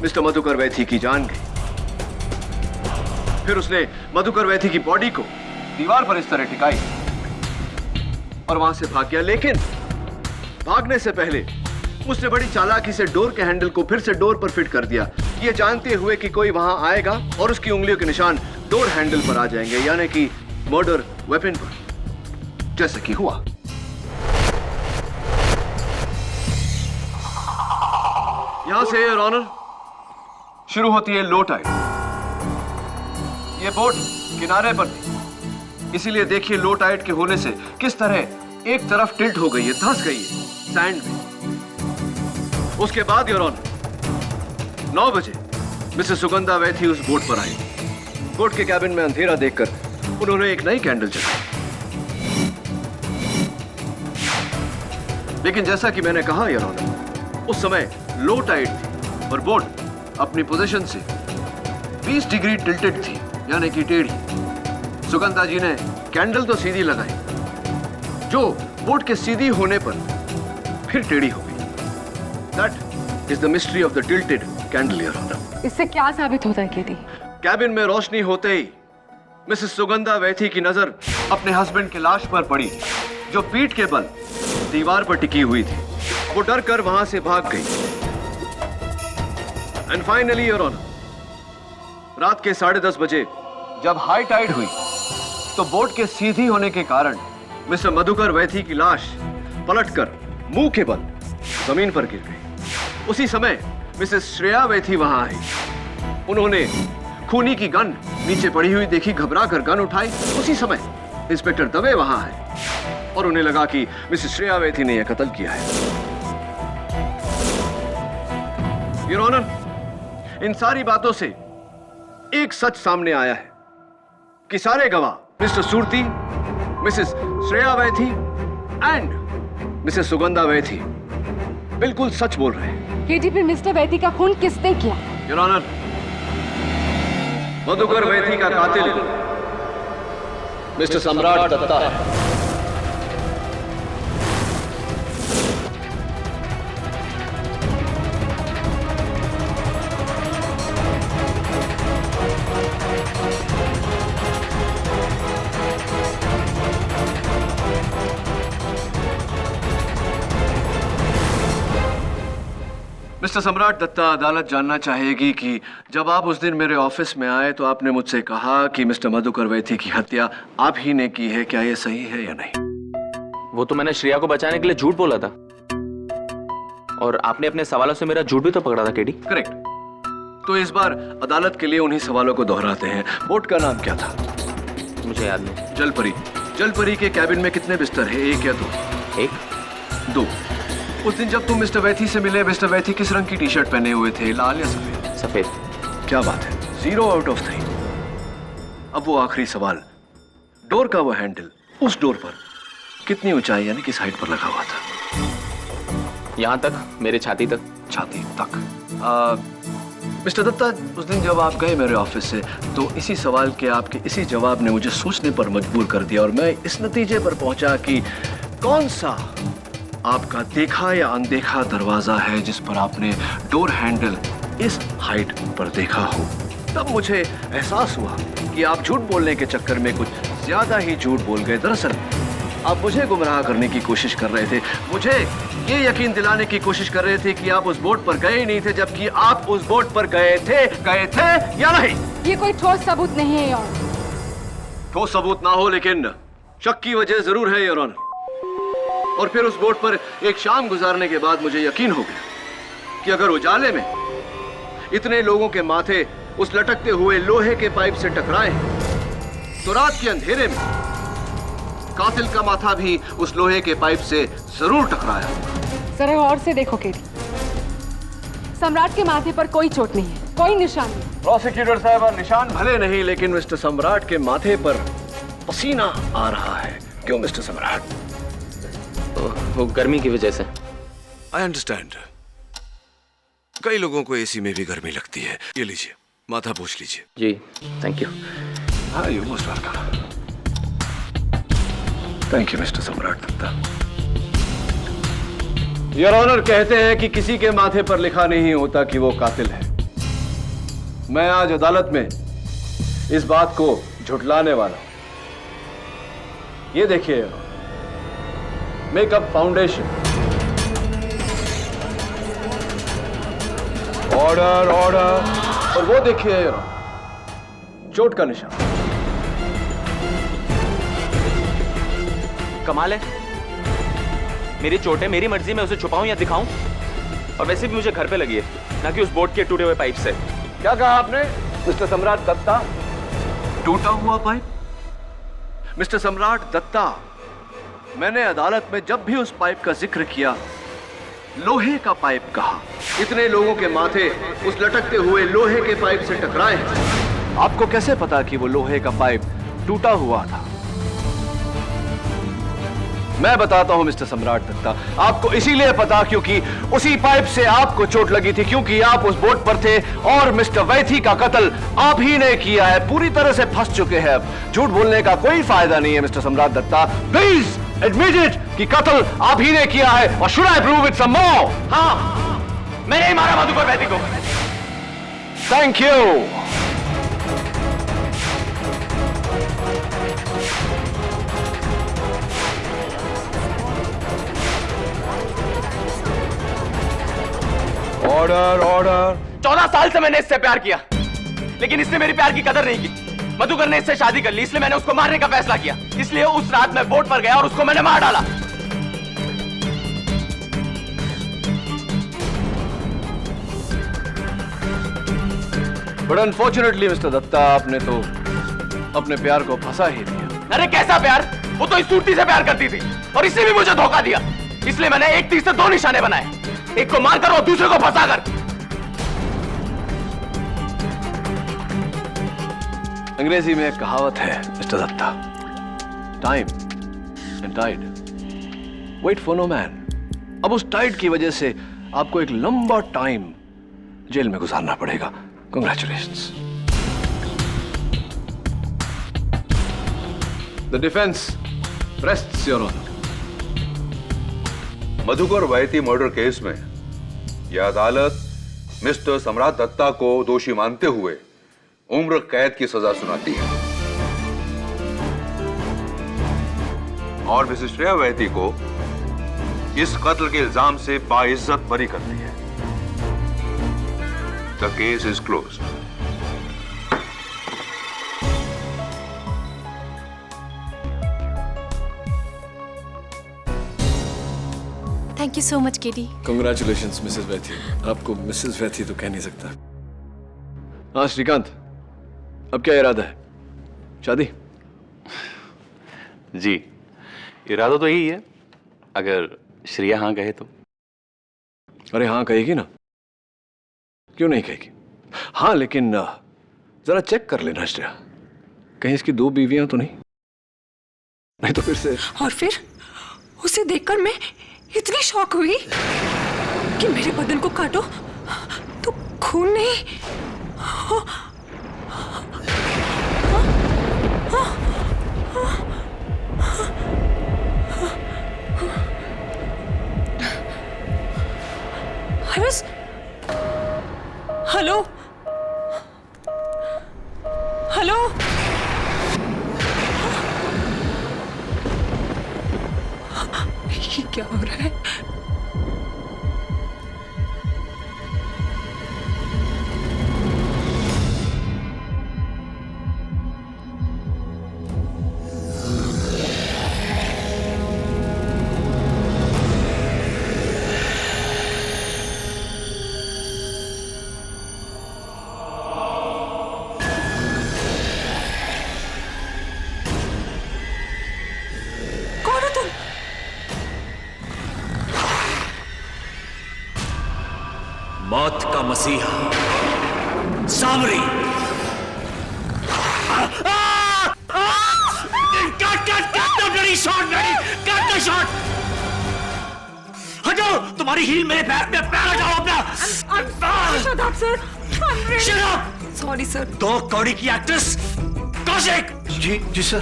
मिस्टर मधुकर वैथी की जान गई। फिर उसने मधुकर वैथी की बॉडी को दीवार पर इस तरह टिकाई और वहां से भाग गया। लेकिन भागने से पहले उसने बड़ी चालाकी से डोर के हैंडल को फिर से डोर पर फिट कर दिया, ये जानते हुए कि कोई वहां आएगा और उसकी उंगलियों के निशान डोर हैंडल पर आ जाएंगे, यानी कि मर्डर वेपन पर, जैसे कि हुआ। यहां से योर ऑनर शुरू होती है लो टाइड। ये बोट किनारे पर थी, इसीलिए देखिए लो टाइड के होने से किस तरह एक तरफ टिल्ट हो गई है, धंस गई है सैंड में। उसके बाद योर ऑनर 9 बजे मिसेस सुगंधा वैथी उस बोट पर आई। बोट के कैबिन में अंधेरा देखकर उन्होंने एक नई कैंडल जलाई। लेकिन जैसा कि मैंने कहा योर ऑनर, उस समय लो टाइड थी और बोट अपनी पोजीशन से 20 डिग्री टिल्टेड थी, यानी कि टेढ़ी। सुगंधा जी ने कैंडल तो सीधी लगाई, जो बोट के सीधी होने पर फिर टेढ़ी हो गई। That is the mystery of the tilted candle, Your Honor. इससे क्या साबित होता है केटी? कैबिन में रोशनी होते ही मिसेस सुगंधा वैथी की नजर अपने हस्बैंड की लाश पर पड़ी, जो पीठ के बल दीवार पर टिकी हुई थी। वो डर कर वहां से भाग गई। एंड फाइनली योर ऑनर, रात के 10:30 बजे जब हाई टाइड हुई, तो बोट के सीधी होने के कारण मिस्टर मधुकर वैथी की लाश पलटकर मुंह के बल जमीन पर गिर गई। उसी समय मिसेस श्रेया वैथी वहां आई। उन्होंने खूनी की गन नीचे पड़ी हुई देखी, घबरा कर गन उठाई। उसी समय इंस्पेक्टर दवे वहां आए और उन्हें लगा कि मिसेस श्रेया वैथी ने यह कत्ल किया है। योर ऑनर, इन सारी बातों से एक सच सामने आया है कि सारे गवाह Mr Surti, Mrs Shreya Vaithi and Mrs Sugandha Vaithi बिल्कुल सच बोल रहे हैं। केडी, फिर मिस्टर वैथी का खून किसने किया? योर ऑनर, मधुकर वैथी का कातिल मिस्टर सम्राट दत्ता है। मिस्टर सम्राट दत्ता, अदालत जानना चाहेगी कि जब आप उस दिन मेरे ऑफिस में आए तो आपने मुझसे कहा कि मिस्टर मधुकर वैथी की हत्या आप ही ने की है। क्या यह सही है या नहीं? वो तो मैंने श्रेया को बचाने के लिए झूठ बोला था, और आपने अपने सवालों से मेरा झूठ भी तो पकड़ा था केडी। करेक्ट। तो इस बार अदालत के लिए उन्हीं सवालों को दोहराते हैं। बोट का नाम क्या था? मुझे याद नहीं। जलपरी। जलपरी के कैबिन में कितने बिस्तर है? एक या दो? एक। दो। उस दिन जब तुम मिस्टर वैथी से मिले, मिस्टर वैथी किस रंग की टी शर्ट पहने हुए थे, लाल या सफेद? सफेद। क्या बात है, 0 आउट ऑफ 3। अब वो आखिरी सवाल, डोर का वो हैंडल उस डोर पर कितनी ऊंचाई यानी किस हाइट पर लगा हुआ था? यहां तक, मेरे छाती तक। छाती तक। मिस्टर दत्ता, उस दिन जब आप गए मेरे ऑफिस से तो इसी सवाल के आपके इसी जवाब ने मुझे सोचने पर मजबूर कर दिया, और मैं इस नतीजे पर पहुंचा कि कौन सा आपका देखा या अनदेखा दरवाजा है जिस पर आपने डोर हैंडल इस हाइट पर देखा हो। तब मुझे एहसास हुआ कि आप झूठ बोलने के चक्कर में कुछ ज्यादा ही झूठ बोल गए। दरअसल आप मुझे गुमराह करने की कोशिश कर रहे थे, मुझे ये यकीन दिलाने की कोशिश कर रहे थे कि आप उस बोट पर गए ही नहीं थे, जबकि आप उस बोट पर गए थे या नहीं? ये कोई ठोस सबूत नहीं है योर। ठोस सबूत ना हो, लेकिन शक की वजह जरूर है योर ऑनर। और फिर उस बोट पर एक शाम गुजारने के बाद मुझे यकीन हो गया कि अगर उजाले में इतने लोगों के माथे उस लटकते हुए लोहे के पाइप से टकराए तो रात के अंधेरे में कातिल का माथा भी उस लोहे के पाइप से जरूर टकराया होगा। जरा और से देखो केडी, सम्राट के माथे पर कोई चोट नहीं है, कोई निशान नहीं। प्रोसिक्यूटर साहब, निशान भले नहीं, लेकिन मिस्टर सम्राट के माथे पर पसीना आ रहा है। क्यों मिस्टर सम्राट? वो गर्मी की वजह से। I understand. कई लोगों को एसी में भी गर्मी लगती है। ये लीजिए, माथा पोंछ लीजिए। जी, थैंक यू। हाँ, you most welcome. Thank you mister सम्राट दत्ता। योर ऑनर, कहते हैं कि किसी के माथे पर लिखा नहीं होता कि वो कातिल है। मैं आज अदालत में इस बात को झुठलाने वाला हूं। ये देखिए, मेकअप फाउंडेशन। Order order. और वो देखिए चोट का निशान। कमाल है, मेरी चोट है, मेरी मर्जी में उसे छुपाऊं या दिखाऊं। और वैसे भी मुझे घर पे लगी है, ना कि उस बोट के टूटे हुए पाइप से। क्या कहा आपने मिस्टर सम्राट दत्ता? टूटा हुआ पाइप? मिस्टर सम्राट दत्ता, मैंने अदालत में जब भी उस पाइप का जिक्र किया लोहे का पाइप कहा। इतने लोगों के माथे उस लटकते हुए लोहे के पाइप से टकराए। आपको कैसे पता कि वो लोहे का पाइप टूटा हुआ था? मैं बताता हूं मिस्टर सम्राट दत्ता, आपको इसीलिए पता क्योंकि उसी पाइप से आपको चोट लगी थी, क्योंकि आप उस बोट पर थे और मिस्टर वैथी का कत्ल आप ही ने किया है। पूरी तरह से फंस चुके हैं। अब झूठ बोलने का कोई फायदा नहीं है मिस्टर सम्राट दत्ता। प्लीज एडमिट इट कि कत्ल आप ही ने किया है। और should I prove it some more? हाँ, मैंने ही मारा मधुकर वैथी को। Thank you. Order order. 14 साल से मैंने इससे प्यार किया, लेकिन इसने मेरी प्यार की कदर नहीं की। मधुकर ने इससे शादी कर ली, इसलिए मैंने उसको मारने का फैसला किया। इसलिए उस रात मैं बोट पर गया और उसको मैंने मार डाला। बट अनफॉर्चुनेटली मिस्टर दत्ता, आपने तो अपने प्यार को फंसा ही दिया। अरे कैसा प्यार? वो तो इस सूरती से प्यार करती थी और इसने भी मुझे धोखा दिया। इसलिए मैंने एक तीर से 2 निशाने बनाए, एक को मारकर और दूसरे को फंसाकर। अंग्रेजी में एक कहावत है mister Dutta, time and tide wait for no man. अब उस टाइड की वजह से आपको एक लंबा टाइम जेल में गुजारना पड़ेगा। Congratulations. The defence rests your honour. Madhukar Vaity murder case में यह अदालत मिस्टर सम्राट दत्ता को दोषी मानते हुए उम्र कैद की सजा सुनाती है और मिसेस श्रेया वैती को इस कत्ल के इल्जाम से बाइज्जत बरी करती है। The case is closed. Thank you so much KD. Congratulations Mrs Vaithi. आपको मिसेस वैथी तो कह नहीं सकता। हाँ श्रीकांत, अब क्या इरादा है? शादी? जी, इरादा तो यही है, अगर श्रेया हाँ कहे तो। अरे हाँ कहेगी ना, क्यों नहीं कहेगी? हाँ लेकिन जरा चेक कर लेना श्रेया, कहीं इसकी 2 बीवियां तो नहीं तो फिर से। और फिर उसे देखकर मैं इतनी शॉक हुई कि मेरे बदन को काटो तो खून नहीं। हेलो हेलो, ये क्या हो रहा है? मौत का मसीहा सामरी। शॉट हटो, तुम्हारी हील मेरे पैर में, पैर हटाओ अपना। Sorry sir. 2 कौड़ी की एक्ट्रेस कौशिक। जी sir.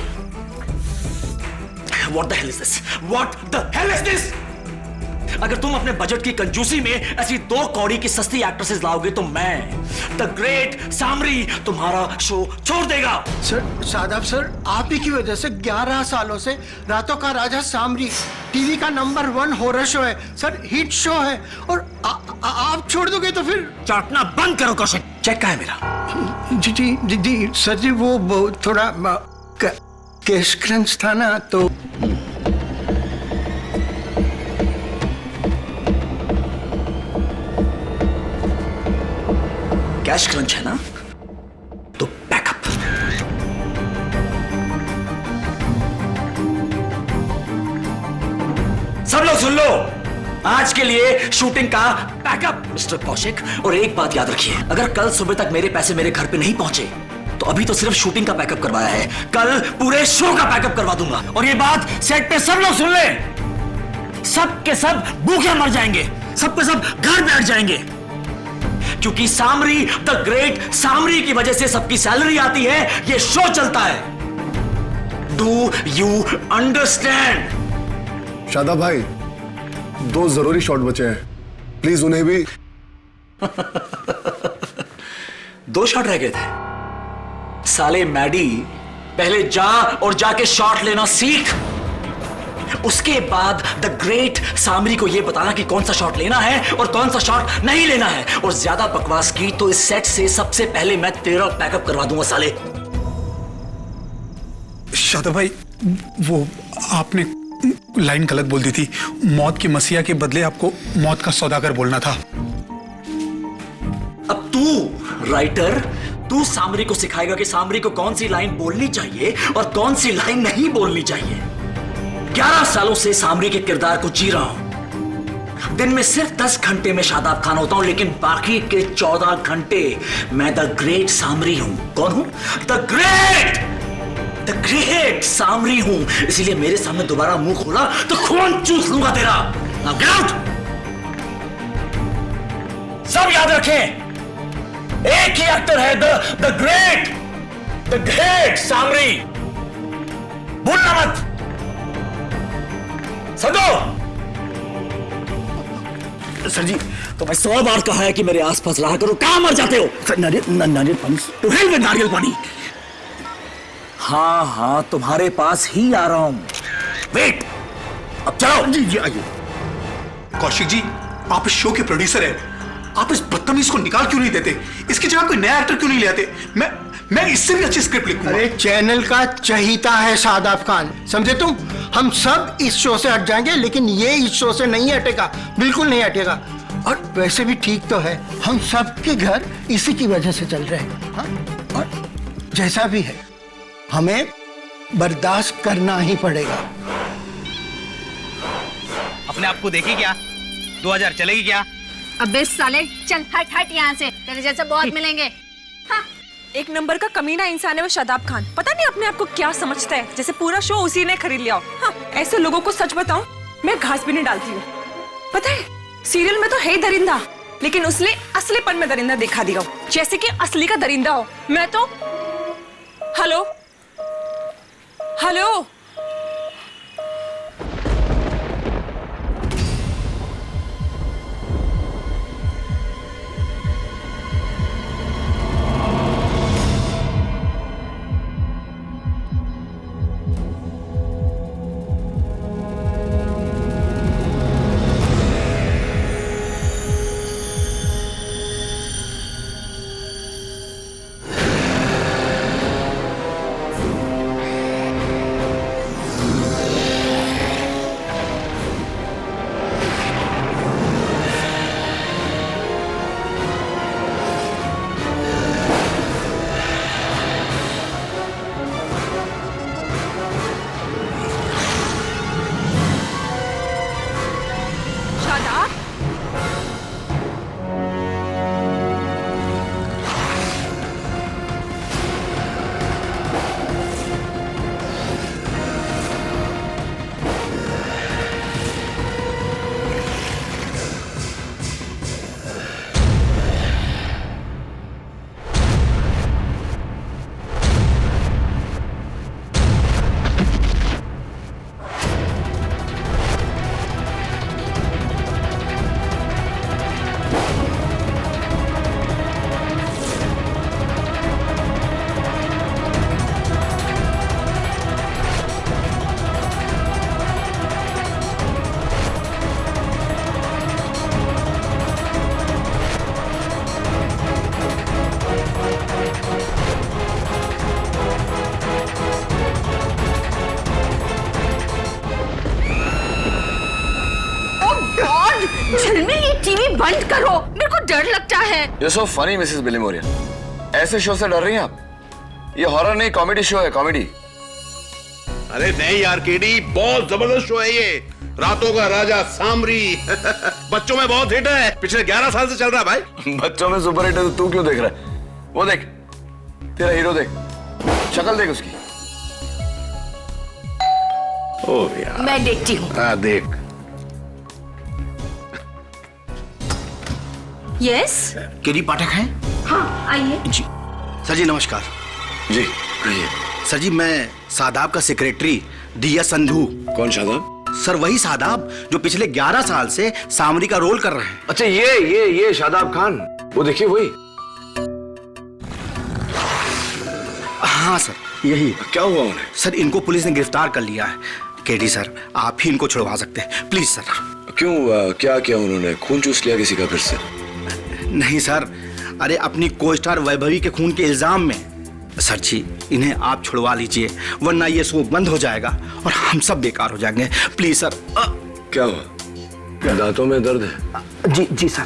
What the hell is this? What the hell is this? अगर तुम अपने बजट की कंजूसी में ऐसी 2 कौड़ी की सस्ती एक्ट्रेसेस लाओगे तो मैं द ग्रेट सामरी तुम्हारा शो छोड़ देगा। सर शादाब सर, आप ही की वजह से 11 सालों से रातों का राजा सामरी टीवी का नंबर 1 हॉरर शो है सर, हिट शो है, और आप छोड़ दोगे तो फिर। चाटना बंद करो कौशिक। चेक का है मेरा? जी सर जी, वो थोड़ा कैश क्रंच था ना तो। कैश क्रंच है ना, तो बैकअप। सब लोग सुन लो, आज के लिए शूटिंग का बैकअप मिस्टर कौशिक। और एक बात याद रखिए, अगर कल सुबह तक मेरे पैसे मेरे घर पे नहीं पहुंचे तो अभी तो सिर्फ शूटिंग का बैकअप करवाया है, कल पूरे शो का बैकअप करवा दूंगा। और ये बात सेट पे सब लोग सुन ले, सब के सब भूखे मर जाएंगे, सब के सब घर बैठ जाएंगे, क्योंकि सामरी द ग्रेट सामरी की वजह से सबकी सैलरी आती है, ये शो चलता है। Do you understand? शादाब भाई, 2 जरूरी शॉट बचे हैं, प्लीज उन्हें भी। 2 शॉट रह गए थे। साले मैडी, पहले जा और जाके शॉट लेना सीख, उसके बाद द ग्रेट सामरी को यह बताना कि कौन सा शॉट लेना है और कौन सा शॉट नहीं लेना है। और ज्यादा बकवास की तो इस सेट से सबसे पहले मैं तेरा बैकअप करवा दूंगा साले। शादाब भाई, वो आपने लाइन गलत बोल दी थी, मौत के मसीहा के बदले आपको मौत का सौदागर बोलना था। अब तू राइटर, तू सामरी को सिखाएगा कि सामरी को कौन सी लाइन बोलनी चाहिए और कौन सी लाइन नहीं बोलनी चाहिए। 11 सालों से सामरी के किरदार को जी रहा हूं, दिन में सिर्फ 10 घंटे में शादाब खान होता हूं, लेकिन बाकी के 14 घंटे मैं द ग्रेट सामरी हूं। कौन हूं? द ग्रेट सामरी हूं। इसीलिए मेरे सामने दोबारा मुंह खोला तो खून चूस लूंगा तेरा। Now get out! सब याद रखें, एक ही एक्टर है, द ग्रेट सामरी। भूलना मत। समझो? सर जी, तो मैं 100 बार कहा है कि मेरे आसपास रहा करो, कहां मर जाते हो? सर, नारियल पानी। तो हेल में नारियल पानी। हाँ, तुम्हारे पास ही आ रहा हूं। वेट, अब चलो। जी आइए। कौशिक जी, आप इस शो के प्रोड्यूसर हैं, आप इस बदतमीज को निकाल क्यों नहीं देते? इसकी जगह कोई नया एक्टर क्यों नहीं ले आते? मैं इससे भी अच्छी स्क्रिप्ट लिखूंगा। अरे चैनल का चहीता है शादाब खान, समझे तुम? हम सब इस शो से हट जाएंगे, लेकिन ये इस शो से नहीं हटेगा, बिल्कुल नहीं हटेगा। और वैसे भी ठीक तो है, हम सबके घर इसी की वजह से चल रहे हैं। हाँ? और जैसा भी है, हमें बर्दाश्त करना ही पड़ेगा। अपने आप को देखी क्या? 2000 चलेगी क्या? अबे साले, चल हट यहाँ से, तेरे जैसे बहुत मिलेंगे। हाँ, एक नंबर का कमीना इंसान है वो शादाब खान। पता नहीं अपने आप को क्या समझता है, जैसे पूरा शो उसी ने खरीद लिया हो। हाँ, ऐसे लोगों को सच बताऊं, मैं घास भी नहीं डालती हूँ। पता है, सीरियल में तो है ही दरिंदा, लेकिन उसने असलीपन में दरिंदा दिखा दिया हो, जैसे कि असली का दरिंदा हो। मैं तो हेलो बंद करो, मेरे को डर लगता है। You're so funny, Mrs बिलीमोरियन। ऐसे शो से डर रही हैं आप? ये हॉरर नहीं, कॉमेडी शो है, कॉमेडी। अरे नहीं यार केडी, बहुत जबरदस्त शो है ये। रातों का राजा सामरी। बच्चों में बहुत हिट है, पिछले 11 साल से चल रहा है भाई। बच्चों में सुपर हिट है तो तू क्यों देख रहा है? वो देख, तेरा हीरो देख, शक्ल देख उसकी। ओ यार, मैं देखती हूँ। हाँ देख। यस, केडी पाठक हैं? हाँ आइए। जी सर जी, नमस्कार। जी आइए। सर जी, मैं शादाब का सेक्रेटरी दिया संधू। कौन शादाब? सर वही शादाब जो पिछले 11 साल से सामरी का रोल कर रहे हैं। अच्छा ये शादाब खान, वो देखिए वही। हाँ सर, यही। क्या हुआ उन्हें? सर इनको पुलिस ने गिरफ्तार कर लिया है। केडी सर, आप ही इनको छुड़वा सकते हैं, प्लीज सर। क्यों, क्या किया उन्होंने? खून चूस लिया किसी का फिर से? नहीं सर, अरे अपनी को स्टार वैभवी के खून के इल्जाम में। सर जी, इन्हें आप छुड़वा लीजिए, वरना ये शो बंद हो जाएगा और हम सब बेकार हो जाएंगे, प्लीज सर। क्या हुआ? दांतों में दर्द है? जी सर।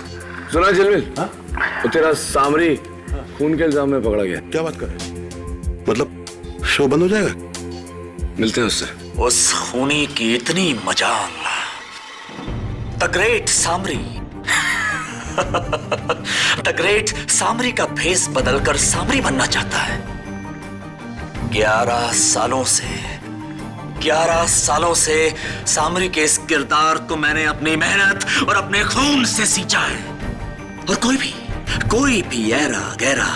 सुना जिलमिल, तो तेरा सामरी खून के इल्जाम में पकड़ा गया। क्या बात कर रहे हैं? मतलब शो बंद हो जाएगा? मिलते हैं उससे। उस खूनी की इतनी मजाल, the great Samri. The great Samri का भेस बदलकर सामरी बनना चाहता है। 11 सालों से सामरी के इस किरदार को मैंने अपनी मेहनत और अपने खून से सींचा है। और कोई भी ऐरा गैरा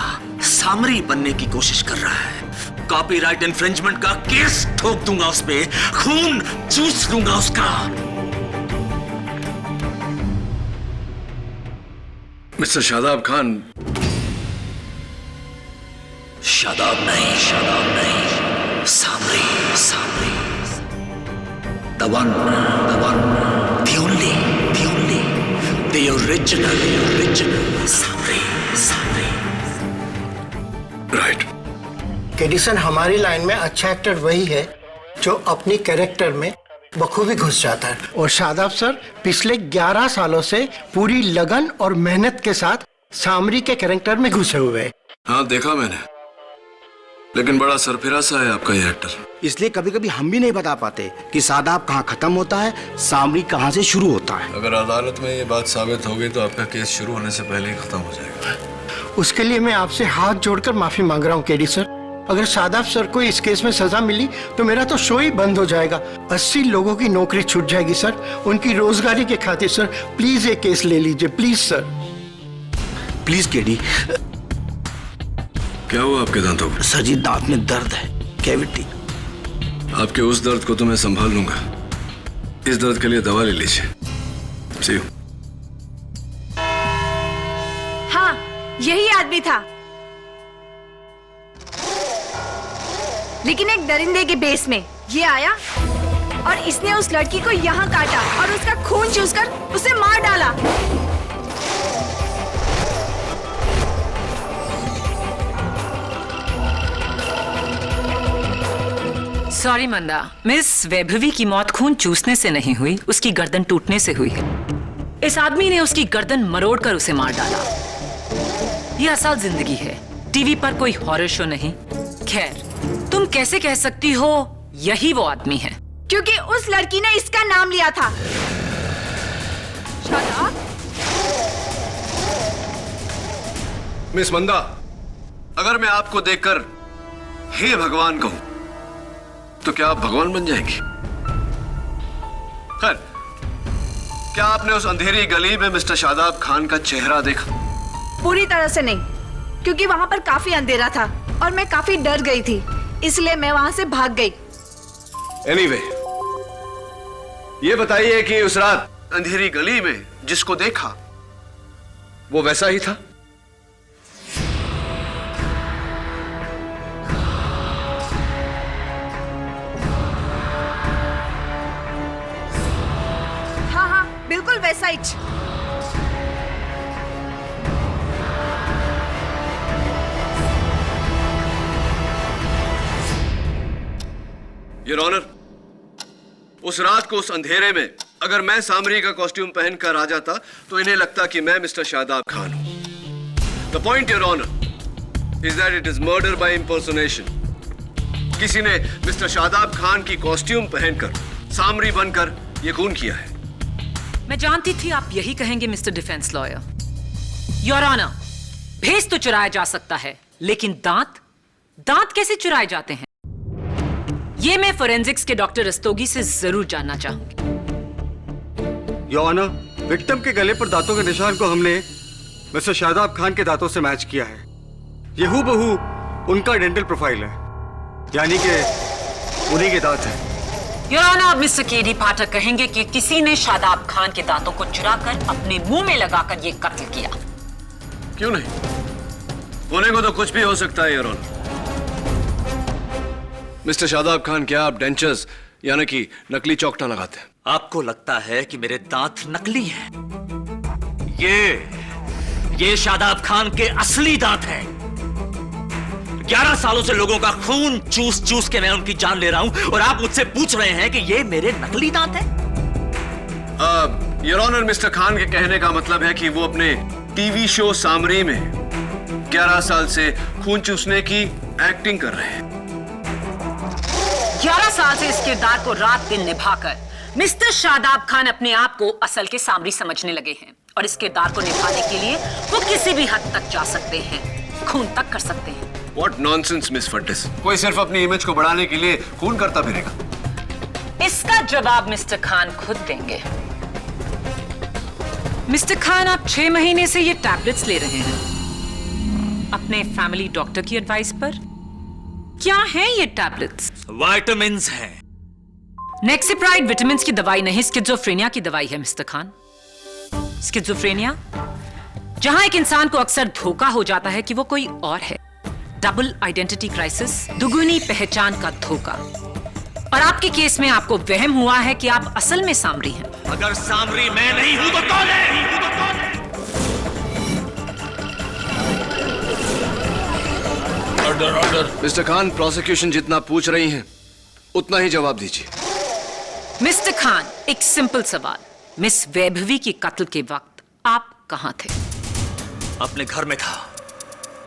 सामरी बनने की कोशिश कर रहा है, कॉपीराइट इन्फ्रिंजमेंट का केस ठोक दूंगा उस पे, खून चूस लूंगा उसका। मिस्टर शादाब खान। शादाब नहीं, सामरी। The one, the only, the original Samri. Right. Edison, हमारी लाइन में अच्छा एक्टर वही है जो अपनी कैरेक्टर में बखूबी घुस जाता है। और शादाब सर पिछले 11 सालों से पूरी लगन और मेहनत के साथ सामरी के कैरेक्टर में घुसे हुए हैं। हाँ, देखा मैंने, लेकिन बड़ा सरफिरा सा है आपका ये एक्टर। इसलिए कभी कभी हम भी नहीं बता पाते कि शादाब कहाँ खत्म होता है, सामरी कहाँ से शुरू होता है। अगर अदालत में ये बात साबित हो गई तो आपका केस शुरू होने से पहले ही खत्म हो जाएगा। उसके लिए मैं आपसे हाथ जोड़कर माफी मांग रहा हूँ केडी सर। अगर शादाब सर को इस केस में सजा मिली तो मेरा तो शो ही बंद हो जाएगा। 80 लोगों की नौकरी छूट जाएगी सर, उनकी रोजगारी के खातिर। सर प्लीज ये केस ले लीजिए, प्लीज सर। Please KD. क्या हुआ आपके दांतों को? सर जी, दांत में दर्द है, कैविटी। आपके उस दर्द को तो मैं संभाल लूंगा, इस दर्द के लिए दवा ले लीजिए। See you। हाँ, यही आदमी था, लेकिन एक दरिंदे के बेस में ये आया और इसने उस लड़की को यहाँ काटा और उसका खून चूसकर उसे मार डाला। सॉरी मंदा, मिस वैभवी की मौत खून चूसने से नहीं हुई, उसकी गर्दन टूटने से हुई है। इस आदमी ने उसकी गर्दन मरोड़कर उसे मार डाला। यह असल जिंदगी है, टीवी पर कोई हॉरर शो नहीं। खैर, तुम कैसे कह सकती हो यही वो आदमी है? क्योंकि उस लड़की ने इसका नाम लिया था। मिस मंदा, अगर मैं आपको देखकर हे भगवान कहूं तो क्या आप भगवान बन जाएंगी? खैर, क्या आपने उस अंधेरी गली में मिस्टर शादाब खान का चेहरा देखा? पूरी तरह से नहीं, क्योंकि वहां पर काफी अंधेरा था और मैं काफी डर गई थी, इसलिए मैं वहां से भाग गई। Anyway, ये बताइए कि उस रात अंधेरी गली में जिसको देखा वो वैसा ही था? हाँ, बिल्कुल वैसा ही। योर ऑनर, उस रात को उस अंधेरे में अगर मैं सामरी का कॉस्ट्यूम पहनकर आ जाता तो इन्हें लगता कि मैं मिस्टर शादाब खान हूं। The point your honour is that it is murder by impersonation. किसी ने मिस्टर शादाब खान की कॉस्ट्यूम पहनकर सामरी बनकर यह खून किया है। मैं जानती थी आप यही कहेंगे mister defence lawyer. Your honour, भेस तो चुराया जा सकता है, लेकिन दांत कैसे चुराए जाते हैं? ये मैं फोरेंसिक्स के डॉक्टर रस्तोगी से जरूर जानना चाहूंगी। योर ऑनर, विक्टिम के गले पर दांतों के निशान को हमने मिस्टर शादाब खान के दांतों से मैच किया है। ये हूबहू उनका डेंटल प्रोफाइल है, यानी कि उन्हीं के दांत हैं। योर ऑनर, आप मिस्टर केडी पाठक कहेंगे कि किसी ने शादाब खान के दांतों को चुराकर अपने मुंह में लगाकर ये कत्ल किया। क्यों नहीं? होने को तो कुछ भी हो सकता है your honour. Mister Shadab Khan, क्या आप डेंचर्स यानी कि नकली चौकटा लगाते हैं? आपको लगता है कि मेरे दांत नकली हैं? ये शादाब खान के असली दांत हैं। 11 सालों से लोगों का खून चूस चूस के मैं उनकी जान ले रहा हूं और आप मुझसे पूछ रहे हैं कि ये मेरे नकली दांत हैं? योर ऑनर, मिस्टर खान के कहने का मतलब है कि वो अपने टीवी शो सामरी में 11 साल से खून चूसने की एक्टिंग कर रहे हैं। 11 साल से इस किरदार को रात दिन निभाकर मिस्टर शादाब खान अपने आप को असल के सामरी समझने लगे हैं और इस किरदार को निभाने के लिए वो किसी भी हद तक जा सकते हैं, खून तक कर सकते हैं। What nonsense, miss Fortis. कोई सिर्फ अपनी इमेज को बढ़ाने के लिए खून करता फिरेगा। इसका जवाब मिस्टर खान खुद देंगे। मिस्टर खान, आप 6 महीने से ये टैबलेट्स ले रहे हैं अपने फैमिली डॉक्टर की एडवाइस पर। क्या हैं ये टैबलेट्स? विटामिन्स हैं। नेक्सिप्राइड विटामिन की दवाई नहीं, स्किज़ोफ्रेनिया की दवाई है मिस्टर खान। स्किज़ोफ्रेनिया, जहां एक इंसान को अक्सर धोखा हो जाता है कि वो कोई और है। डबल आइडेंटिटी क्राइसिस, दुगुनी पहचान का धोखा। और आपके केस में आपको वहम हुआ है कि आप असल में सामरी हैं। अगर सामरी मैं नहीं हूं तो कौन है? Order order. Mister Khan, prosecution जितना पूछ रही हैं उतना ही जवाब दीजिए। मिस्टर खान, एक सिंपल सवाल। मिस वैभवी की कत्ल के वक्त आप कहां थे? अपने घर में था।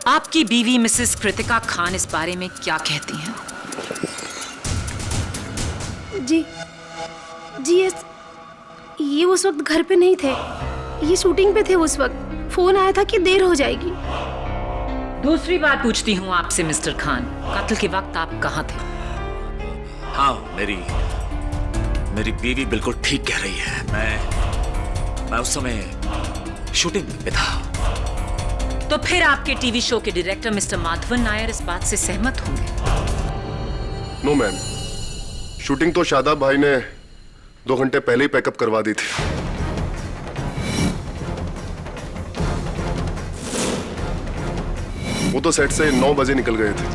आपकी बीवी मिसेस कृतिका खान इस बारे में क्या कहती हैं? जी ये उस वक्त घर पे नहीं थे, ये शूटिंग पे थे उस वक्त। फोन आया था कि देर हो जाएगी। दूसरी बात पूछती हूँ आपसे मिस्टर खान, कत्ल के वक्त आप कहाँ थे? हाँ, मेरी बीवी बिल्कुल ठीक कह रही है। मैं उस समय शूटिंग पे था। तो फिर आपके टीवी शो के डायरेक्टर मिस्टर माधवन नायर इस बात से सहमत होंगे? नो मैम, शूटिंग तो शादाब भाई ने 2 घंटे पहले ही पैकअप करवा दी थी। वो तो सेट से 9 बजे निकल गए थे।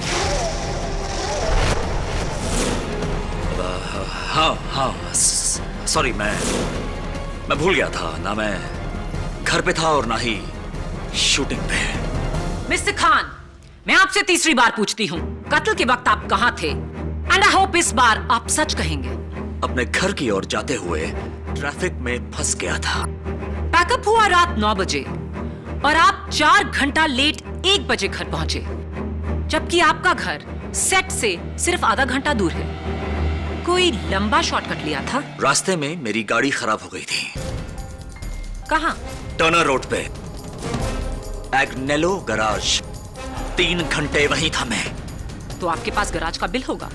हाँ, सॉरी, मैं भूल गया था ना। मैं घर पे था और ना ही शूटिंग पे। मिस्टर खान, मैं आपसे तीसरी बार पूछती हूँ, कत्ल के वक्त आप कहाँ थे? एंड आई होप इस बार आप सच कहेंगे। अपने घर की ओर जाते हुए ट्रैफिक में फंस गया था। पैकअप हुआ रात 9 बजे और आप 4 घंटा लेट 1 बजे घर पहुंचे, जबकि आपका घर सेट से सिर्फ आधा घंटा दूर है। कोई लंबा शॉर्टकट लिया था? रास्ते में मेरी गाड़ी खराब हो गई थी। कहाँ? टर्नर रोड पे, एग्नेलो गराज। 3 घंटे वहीं था मैं। तो आपके पास गराज का बिल होगा।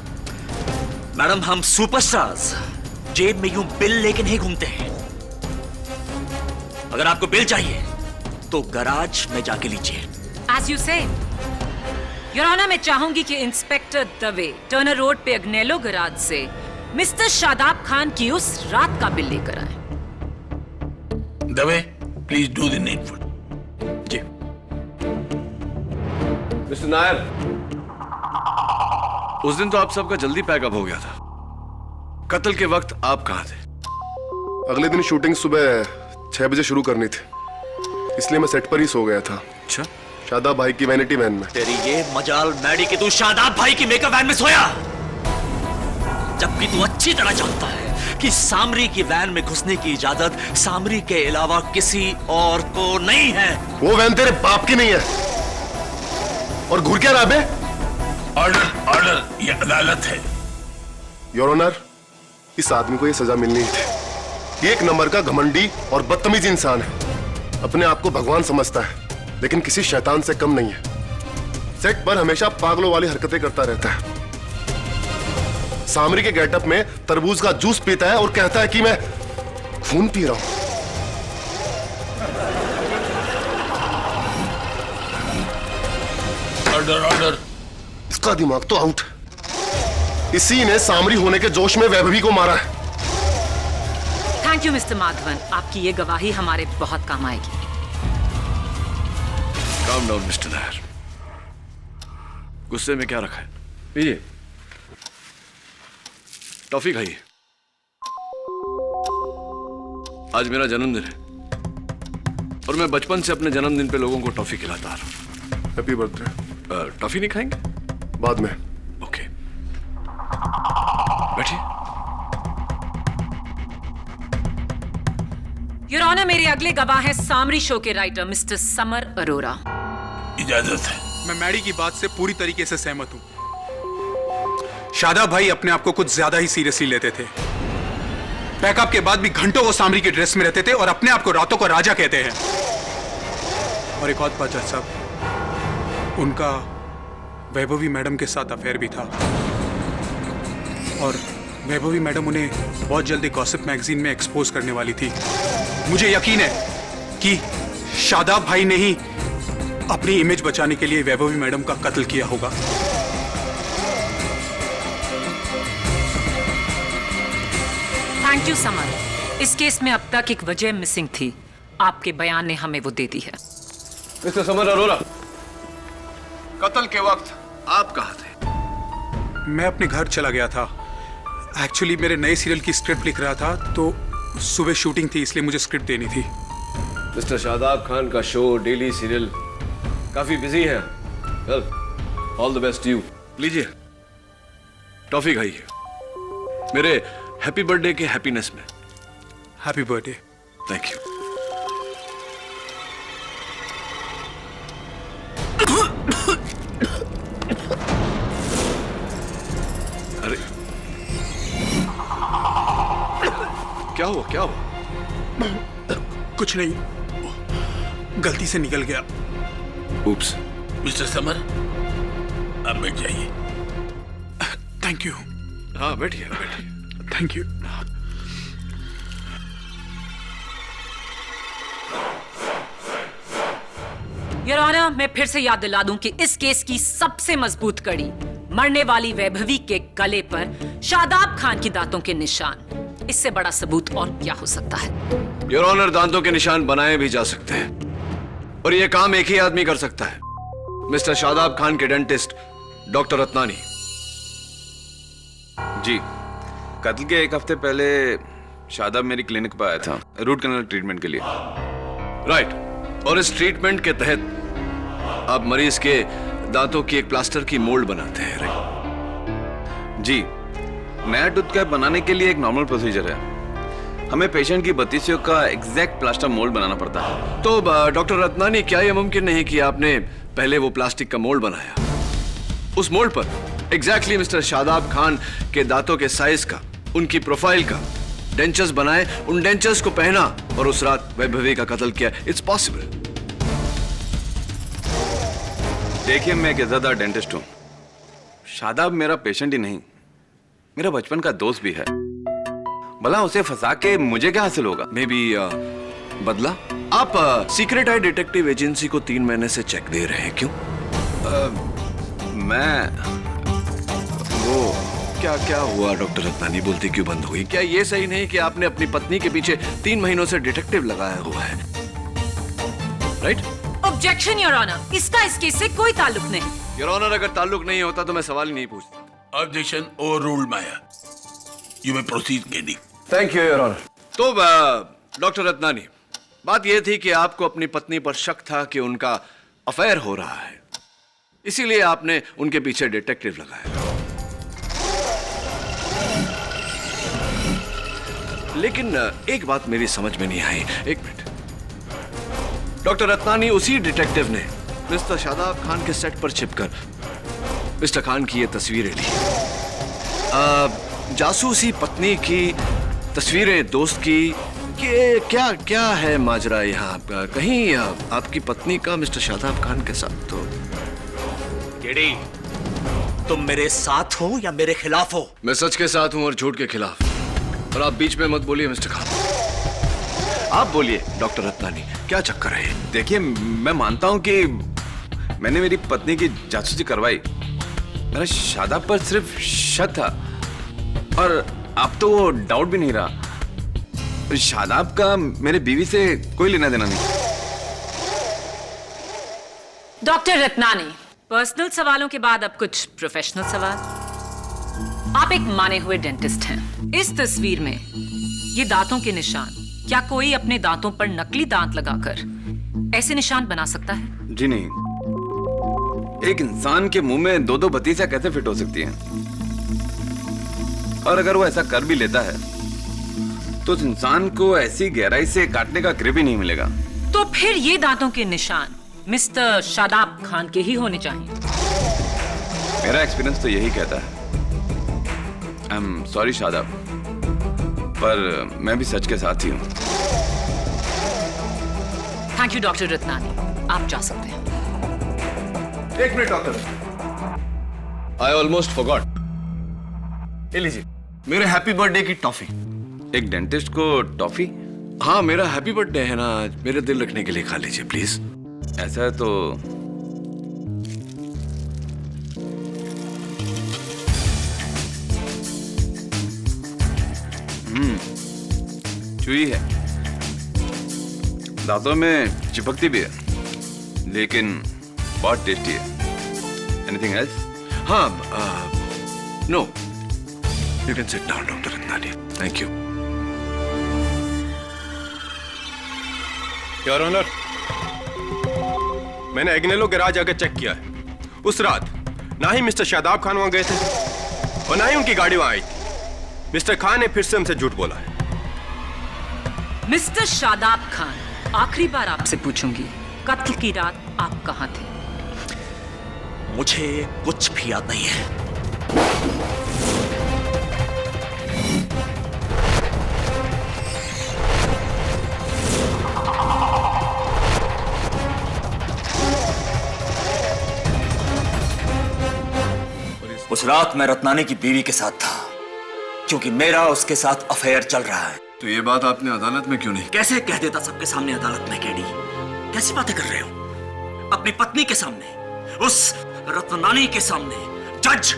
मैडम, हम सुपरस्टार्स जेब में यूं बिल लेके नहीं घूमते हैं। अगर आपको बिल चाहिए तो गराज में जाके लीजिए। As you say, your honour, मैं चाहूंगी कि इंस्पेक्टर दवे टर्नर रोड पे अग्नेलो गराज से मिस्टर शादाब खान की उस रात का बिल लेकर आए। Dave, please do the needful. जी। मिस्टर नायर, उस दिन तो आप सबका जल्दी पैकअप हो गया था। कत्ल के वक्त आप कहां थे? अगले दिन शूटिंग सुबह 6 बजे शुरू करनी थी, इसलिए मैं सेट पर ही सो गया था। अच्छा? शादाब भाई की वैनिटी वैन में। तेरी ये मजाल मैडी कि तू शादाब भाई की मेकअप वैन में सोया, जबकि तू अच्छी तरह जानता है कि सामरी की वैन में घुसने की इजाजत सामरी के अलावा किसी और को नहीं है। वो वैन तेरे बाप की नहीं है। और घूर क्या रहा बे? ऑर्डर, ये अदालत है। योर ऑनर, इस आदमी को ये सजा मिलनी ही थी। ये एक नंबर का घमंडी और बदतमीज इंसान है। अपने आप को भगवान समझता है, लेकिन किसी शैतान से कम नहीं है। सेट पर हमेशा पागलों वाली हरकतें करता रहता है। सामरी के गेटअप में तरबूज का जूस पीता है और कहता है कि मैं खून पी रहा हूं। ऑर्डर। इसका दिमाग तो आउट। इसी ने सामरी होने के जोश में वैभवी को मारा है। थैंक यू मिस्टर माधवन, आपकी ये गवाही हमारे बहुत काम आएगी। काम डाउन मिस्टर नायर, गुस्से में क्या रखा है? पीजिए, टॉफी खाइए। आज मेरा जन्मदिन है और मैं बचपन से अपने जन्मदिन पे लोगों को टॉफी खिलाता आ रहा हूं। Happy birthday. टॉफी नहीं खाएंगे? बाद में। ओके, बैठिए। योर ऑनर, मेरे अगले गवाह हैं सामरी शो के राइटर मिस्टर समर अरोरा। इजाजत है। मैं मैडी की बात से पूरी तरीके से सहमत हूं। शादाब भाई अपने आप को कुछ ज्यादा ही सीरियसली लेते थे। पैकअप के बाद भी घंटों वो सामरी की ड्रेस में रहते थे और अपने आप को रातों को राजा कहते हैं। और एक और बात जज साहब, उनका वैभवी मैडम के साथ अफेयर भी था और वैभवी मैडम उन्हें बहुत जल्दी गॉसिप मैगजीन में एक्सपोज करने वाली थी। मुझे यकीन है कि शादाब भाई ने ही अपनी इमेज बचाने के लिए वैभवी मैडम का कत्ल किया होगा। Thank you summer. इस केस में अब तक एक वजह मिसिंग थी, आपके बयान ने हमें वो दे दी है। मिस्टर समर अरोरा, कत्ल के वक्त आप कहाँ थे? मैं अपने घर चला गया था। एक्चुअली मेरे नए सीरियल की स्क्रिप्ट लिख रहा था, तो सुबह शूटिंग थी, इसलिए मुझे स्क्रिप्ट देनी थी। मिस्टर शादाब खान का शो, डेली सीरियल काफी बिजी है। Well, all the best you. लीजिए टॉफी खाइए, मेरे हैप्पी बर्थडे के हैप्पीनेस में। Happy birthday. Thank you. अरे क्या हुआ, क्या हुआ? कुछ नहीं, गलती से निकल गया। उप्स। मिस्टर समर, अब बैठ जाइए। Thank you. हाँ बैठिए बैठिए। Thank you. योर ऑनर, मैं फिर से याद दिला दूं कि इस केस की सबसे मजबूत कड़ी मरने वाली वैभवी के गले पर शादाब खान की दांतों के निशान। इससे बड़ा सबूत और क्या हो सकता है? योर ऑनर, दांतों के निशान बनाए भी जा सकते हैं और यह काम एक ही आदमी कर सकता है, मिस्टर शादाब खान के डेंटिस्ट डॉक्टर रत्नानी। जी, कत्ल के एक हफ्ते पहले शादाब मेरी क्लिनिक पर आया था रूट कैनाल ट्रीटमेंट के लिए। राइट। और इस ट्रीटमेंट के तहत आप मरीज के दांतों की एक प्लास्टर की मोल्ड बनाते हैं, राइट? जी, नया टूथ कैप बनाने के लिए एक नॉर्मल प्रोसीजर है। हमें पेशेंट की बत्तीसियों का एग्जैक्ट प्लास्टर मोल्ड बनाना पड़ता है। तो डॉक्टर रत्नानी, क्या यह मुमकिन नहीं कि आपने पहले वो प्लास्टिक का मोल्ड बनाया, उस मोल्ड पर एग्जैक्टली मिस्टर शादाब खान के दांतों के साइज का, उनकी प्रोफाइल का डेंचर्स बनाए, उन डेंचर्स को पहना और उस रात वैभवी का कत्ल किया? It's possible. देखिए, मैं एक इज्जतदार डेंटिस्ट हूं। शादाब मेरा पेशेंट ही नहीं, मेरा बचपन का दोस्त भी है। भला उसे फंसा के मुझे क्या हासिल होगा? मे बी बदला? आप सीक्रेट आई डिटेक्टिव एजेंसी को 3 महीने से चेक दे रहे हैं, क्यों? मैं वो क्या हुआ डॉक्टर रत्नानी? बोलती क्यों बंद हुई? क्या ये सही नहीं कि आपने अपनी पत्नी के पीछे 3 महीनों से डिटेक्टिव लगाया हुआ है, राइट? ऑब्जेक्शन योर ऑनर, इसका इस केस से कोई ताल्लुक नहीं। योर ऑनर, अगर ताल्लुक नहीं होता तो मैं सवाल ही नहीं पूछता। Objection overruled Maya. You may proceed KD. Thank you your honour. तो डॉक्टर रत्नानी, बात यह थी कि आपको अपनी पत्नी पर शक था कि उनका अफेयर हो रहा है, इसीलिए आपने उनके पीछे डिटेक्टिव लगाया। लेकिन एक बात मेरी समझ में नहीं आई। एक मिनट, डॉक्टर रत्नानी, उसी डिटेक्टिव ने मिस्टर शादाब खान के सेट पर छिपकर मिस्टर खान की ये तस्वीरें ली, जासूसी पत्नी की तस्वीरें, दोस्त की। क्या क्या है माजरा यहाँ? कहीं आपकी पत्नी का मिस्टर शादाब खान के साथ तो? केडी, तुम मेरे साथ हो या मेरे खिलाफ हो? मैं सच के साथ हूं और झूठ के खिलाफ, और आप बीच में मत बोलिए मिस्टर खान। आप बोलिए डॉक्टर रत्नानी, क्या चक्कर है? देखिए, मैं मानता हूं कि मैंने मेरी पत्नी की जासूसी करवाई, मेरा शादाब पर सिर्फ शक था, और अब तो वो डाउट भी नहीं रहा। शादाब का मेरे बीवी से कोई लेना देना नहीं। डॉक्टर रत्नानी, पर्सनल सवालों के बाद अब कुछ प्रोफेशनल सवाल। आप एक माने हुए डेंटिस्ट हैं। इस तस्वीर में ये दांतों के निशान, क्या कोई अपने दांतों पर नकली दांत लगाकर ऐसे निशान बना सकता है? जी नहीं, एक इंसान के मुंह में 2-2 बत्तीसियां कैसे फिट हो सकती हैं? और अगर वो ऐसा कर भी लेता है तो उस इंसान को ऐसी गहराई से काटने का ग्रिप ही नहीं मिलेगा। तो फिर ये दांतों के निशान मिस्टर शादाब खान के ही होने चाहिए। मेरा एक्सपीरियंस तो यही कहता है। आई एम सॉरी शादाब, पर मैं भी सच के साथ ही हूँ। थैंक यू डॉक्टर रत्नानी, आप जा सकते हैं। एक minute doctor, I almost forgot. ये लीजिए मेरे हैप्पी बर्थडे की टॉफी। एक डेंटिस्ट को टॉफी? हाँ, मेरा हैप्पी बर्थडे है ना, मेरे दिल रखने के लिए खा लीजिए प्लीज। ऐसा है तो चुई है, दांतों में चिपकती भी है, लेकिन बहुत टेस्टी है। Anything else? हाँ, no, you can sit down doctor Ratnani. Thank you. Your honour, मैंने एग्नेलो गैराज आकर चेक किया है। उस रात ना ही मिस्टर शादाब खान वहां गए थे और ना ही उनकी गाड़ी वहां आई थी। मिस्टर खान ने फिर से हमसे झूठ बोला है। मिस्टर शादाब खान, आखिरी बार आपसे पूछूंगी, कत्ल की रात आप कहां थे? मुझे कुछ भी याद नहीं है। उस रात मैं रत्नानी की बीवी के साथ था, क्योंकि मेरा उसके साथ अफेयर चल रहा है। तो ये बात आपने अदालत में क्यों नहीं? कैसे कह देता सबके सामने अदालत में? केडी, कैसी बातें कर रहे हो? अपनी पत्नी के सामने, उस रत्नानी के सामने, जज,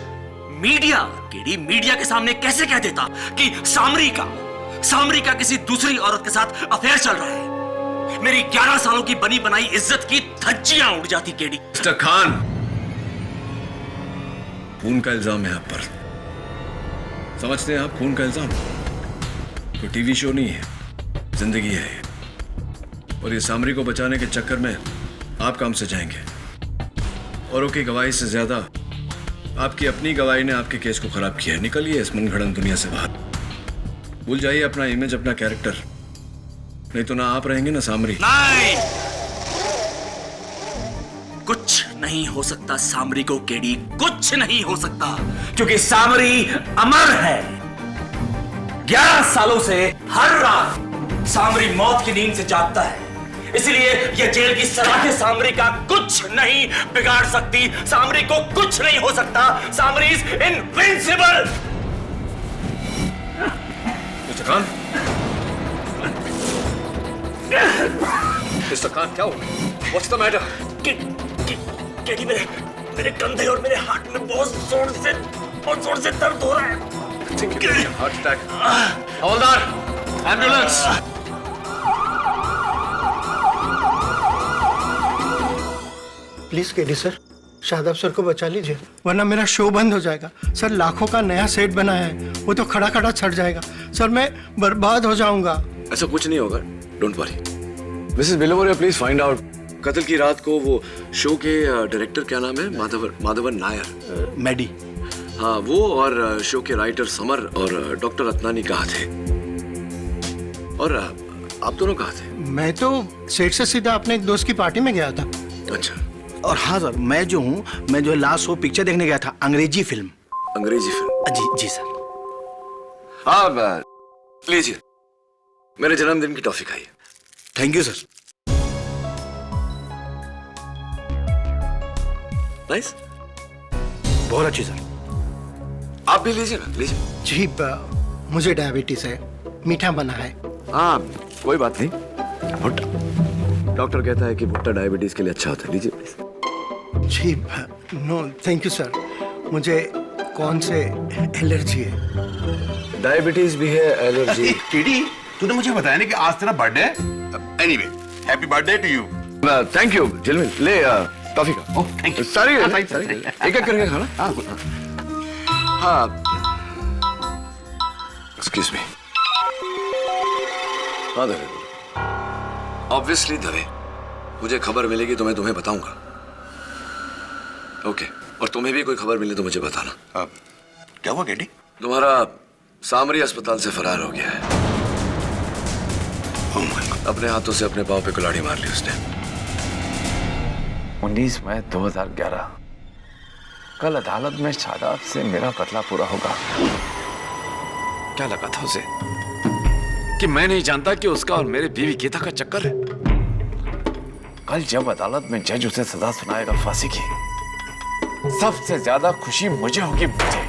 मीडिया, केडी मीडिया के सामने कैसे कह देता कि सामरी का किसी दूसरी औरत के साथ अफेयर चल रहा है? मेरी 11 सालों की बनी बनाई इज्जत की धज्जियां उड़ जाती। केडी, मिस्टर खान, खून का इल्जाम है आप पर। समझते हैं आप? खून का इल्जाम कोई टीवी शो नहीं है, जिंदगी है ये। और ये सामरी को बचाने के चक्कर में आप काम से जाएंगे। औरों की गवाही से ज्यादा आपकी अपनी गवाही ने आपके केस को खराब किया है। निकलिए इस मनगढ़ंत दुनिया से बाहर। भूल जाइए अपना इमेज, अपना कैरेक्टर, नहीं तो ना आप रहेंगे ना सामरी। नहीं, कुछ नहीं हो सकता सामरी को। केडी, कुछ नहीं हो सकता, क्योंकि सामरी अमर है। 11 सालों से हर रात सामरी मौत की नींद से जागता है, इसलिए यह जेल की सलाखें सामरी का कुछ नहीं बिगाड़ सकती। सामरी को कुछ नहीं हो सकता। Samri is invincible. Mr Khan, Mr Khan, क्या हुआ? What's the matter? केडी, मेरे कंधे और मेरे हाथ में बहुत जोर से दर्द हो रहा है। Heart attack. Havildar, ambulance. Please KD sir, Shadab sir को बचा लीजिए, वरना मेरा शो बंद हो जाएगा। सर, लाखों का नया सेट बना है, वो तो खड़ा खड़ा छट जाएगा। सर, मैं बर्बाद हो जाऊंगा। ऐसा कुछ नहीं होगा, don't worry. Mrs Bilimoria, please find out कत्ल की रात को वो शो के डायरेक्टर, क्या नाम है? माधवन नायर। मैडी। हाँ, वो और शो के राइटर समर और डॉक्टर रत्नानी कहाँ थे? और आप दोनों कहाँ थे? मैं तो सेट से सीधा अपने एक दोस्त की पार्टी में गया था। अच्छा। और हाँ सर, मैं जो लास्ट वो पिक्चर देखने गया था, अंग्रेजी फिल्म। अंग्रेजी फिल्म? जी सर। हाँ, लीजिए, मेरे जन्मदिन की टॉफी खाइए। Thank you sir. नाइस, बहुत अच्छी सर। आप भी लीजिए ना, लीजिए। जी, मुझे डायबिटीज है, मीठा बना है। हाँ, कोई बात नहीं। भुट्टा, डॉक्टर कहता है कि भुट्टा डायबिटीज के लिए अच्छा होता है। लीजिए प्लीज। जी, नो थैंक यू सर। मुझे कौन से एलर्जी है? डायबिटीज भी है, एलर्जी। केडी, तूने मुझे बताया नहीं कि आज तेरा बर्थडे है? Anyway, happy birthday to you. Thank you. Jhilmil, ले टॉफी का। Oh, thank you. सारी एक करके खाना। हाँ, एक्सक्यूज मी। हाँ दवे, ऑब्वियसली दवे, मुझे खबर मिलेगी तो मैं तुम्हें बताऊंगा। ओके, और तुम्हें भी कोई खबर मिले तो मुझे बताना। क्या हुआ केडी? तुम्हारा सामरी अस्पताल से फरार हो गया है। अपने हाथों से अपने पाँव पे कुल्हाड़ी मार ली उसने। 19 मई 2011 कल अदालत में शादाब से मेरा बदला पूरा होगा। क्या लगा था उसे? कि मैं नहीं जानता कि उसका और मेरे बीवी गीता का चक्कर है। कल जब अदालत में जज उसे सजा सुनाएगा फांसी की, सबसे ज्यादा खुशी मुझे होगी। मुझे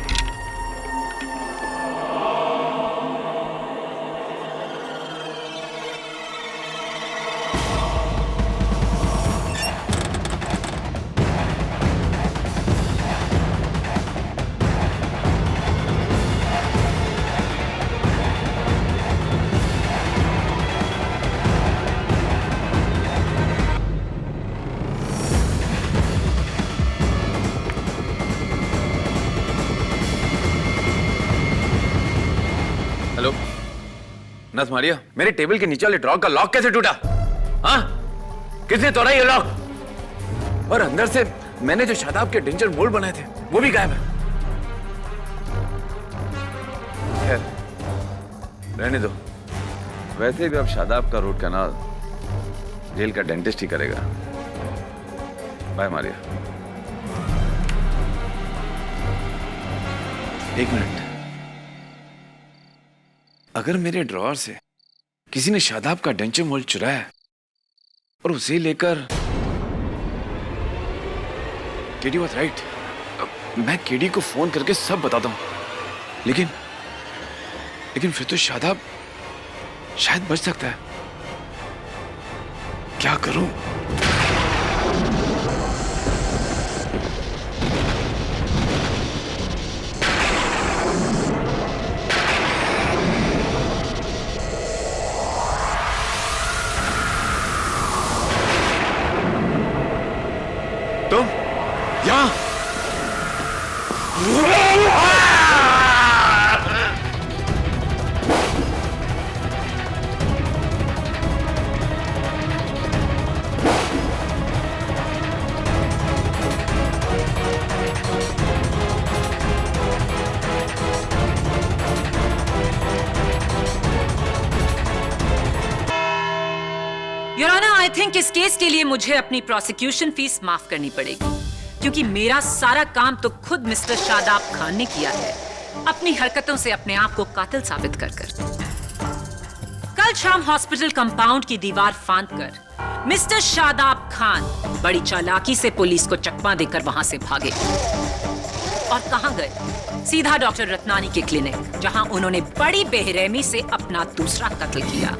नथ मारिया, मेरे टेबल के नीचे वाले ड्रॉर का लॉक कैसे टूटा? हाँ, किसने तोड़ा ये लॉक? और अंदर से मैंने जो शादाब के डेंजर मोल्ड बनाए थे वो भी गायब है। खैर, रहने दो। वैसे भी अब शादाब का रूट कैनाल जेल का डेंटिस्ट ही करेगा। बाय मारिया। एक मिनट, अगर मेरे ड्रॉअर से किसी ने शादाब का डेंचर मोल्ड चुराया और उसे लेकर केडी वाज राइट, मैं केडी को फोन करके सब बताता हूं, लेकिन फिर तो शादाब शायद बच सकता है। क्या करूं? तुम यहां? योर ऑनर, आई थिंक इस केस के लिए मुझे अपनी प्रोसिक्यूशन फीस माफ करनी पड़ेगी, क्योंकि मेरा सारा काम तो खुद मिस्टर शादाब खान ने किया है, अपनी हरकतों से अपने आप को कातिल साबित कर कर। कल शाम हॉस्पिटल कंपाउंड की दीवार फांदकर मिस्टर शादाब खान बड़ी चालाकी से पुलिस को चकमा देकर वहां से भागे। और कहां गए? सीधा डॉक्टर रत्नानी के क्लिनिक, जहां उन्होंने बड़ी बेरहमी से अपना दूसरा कत्ल किया।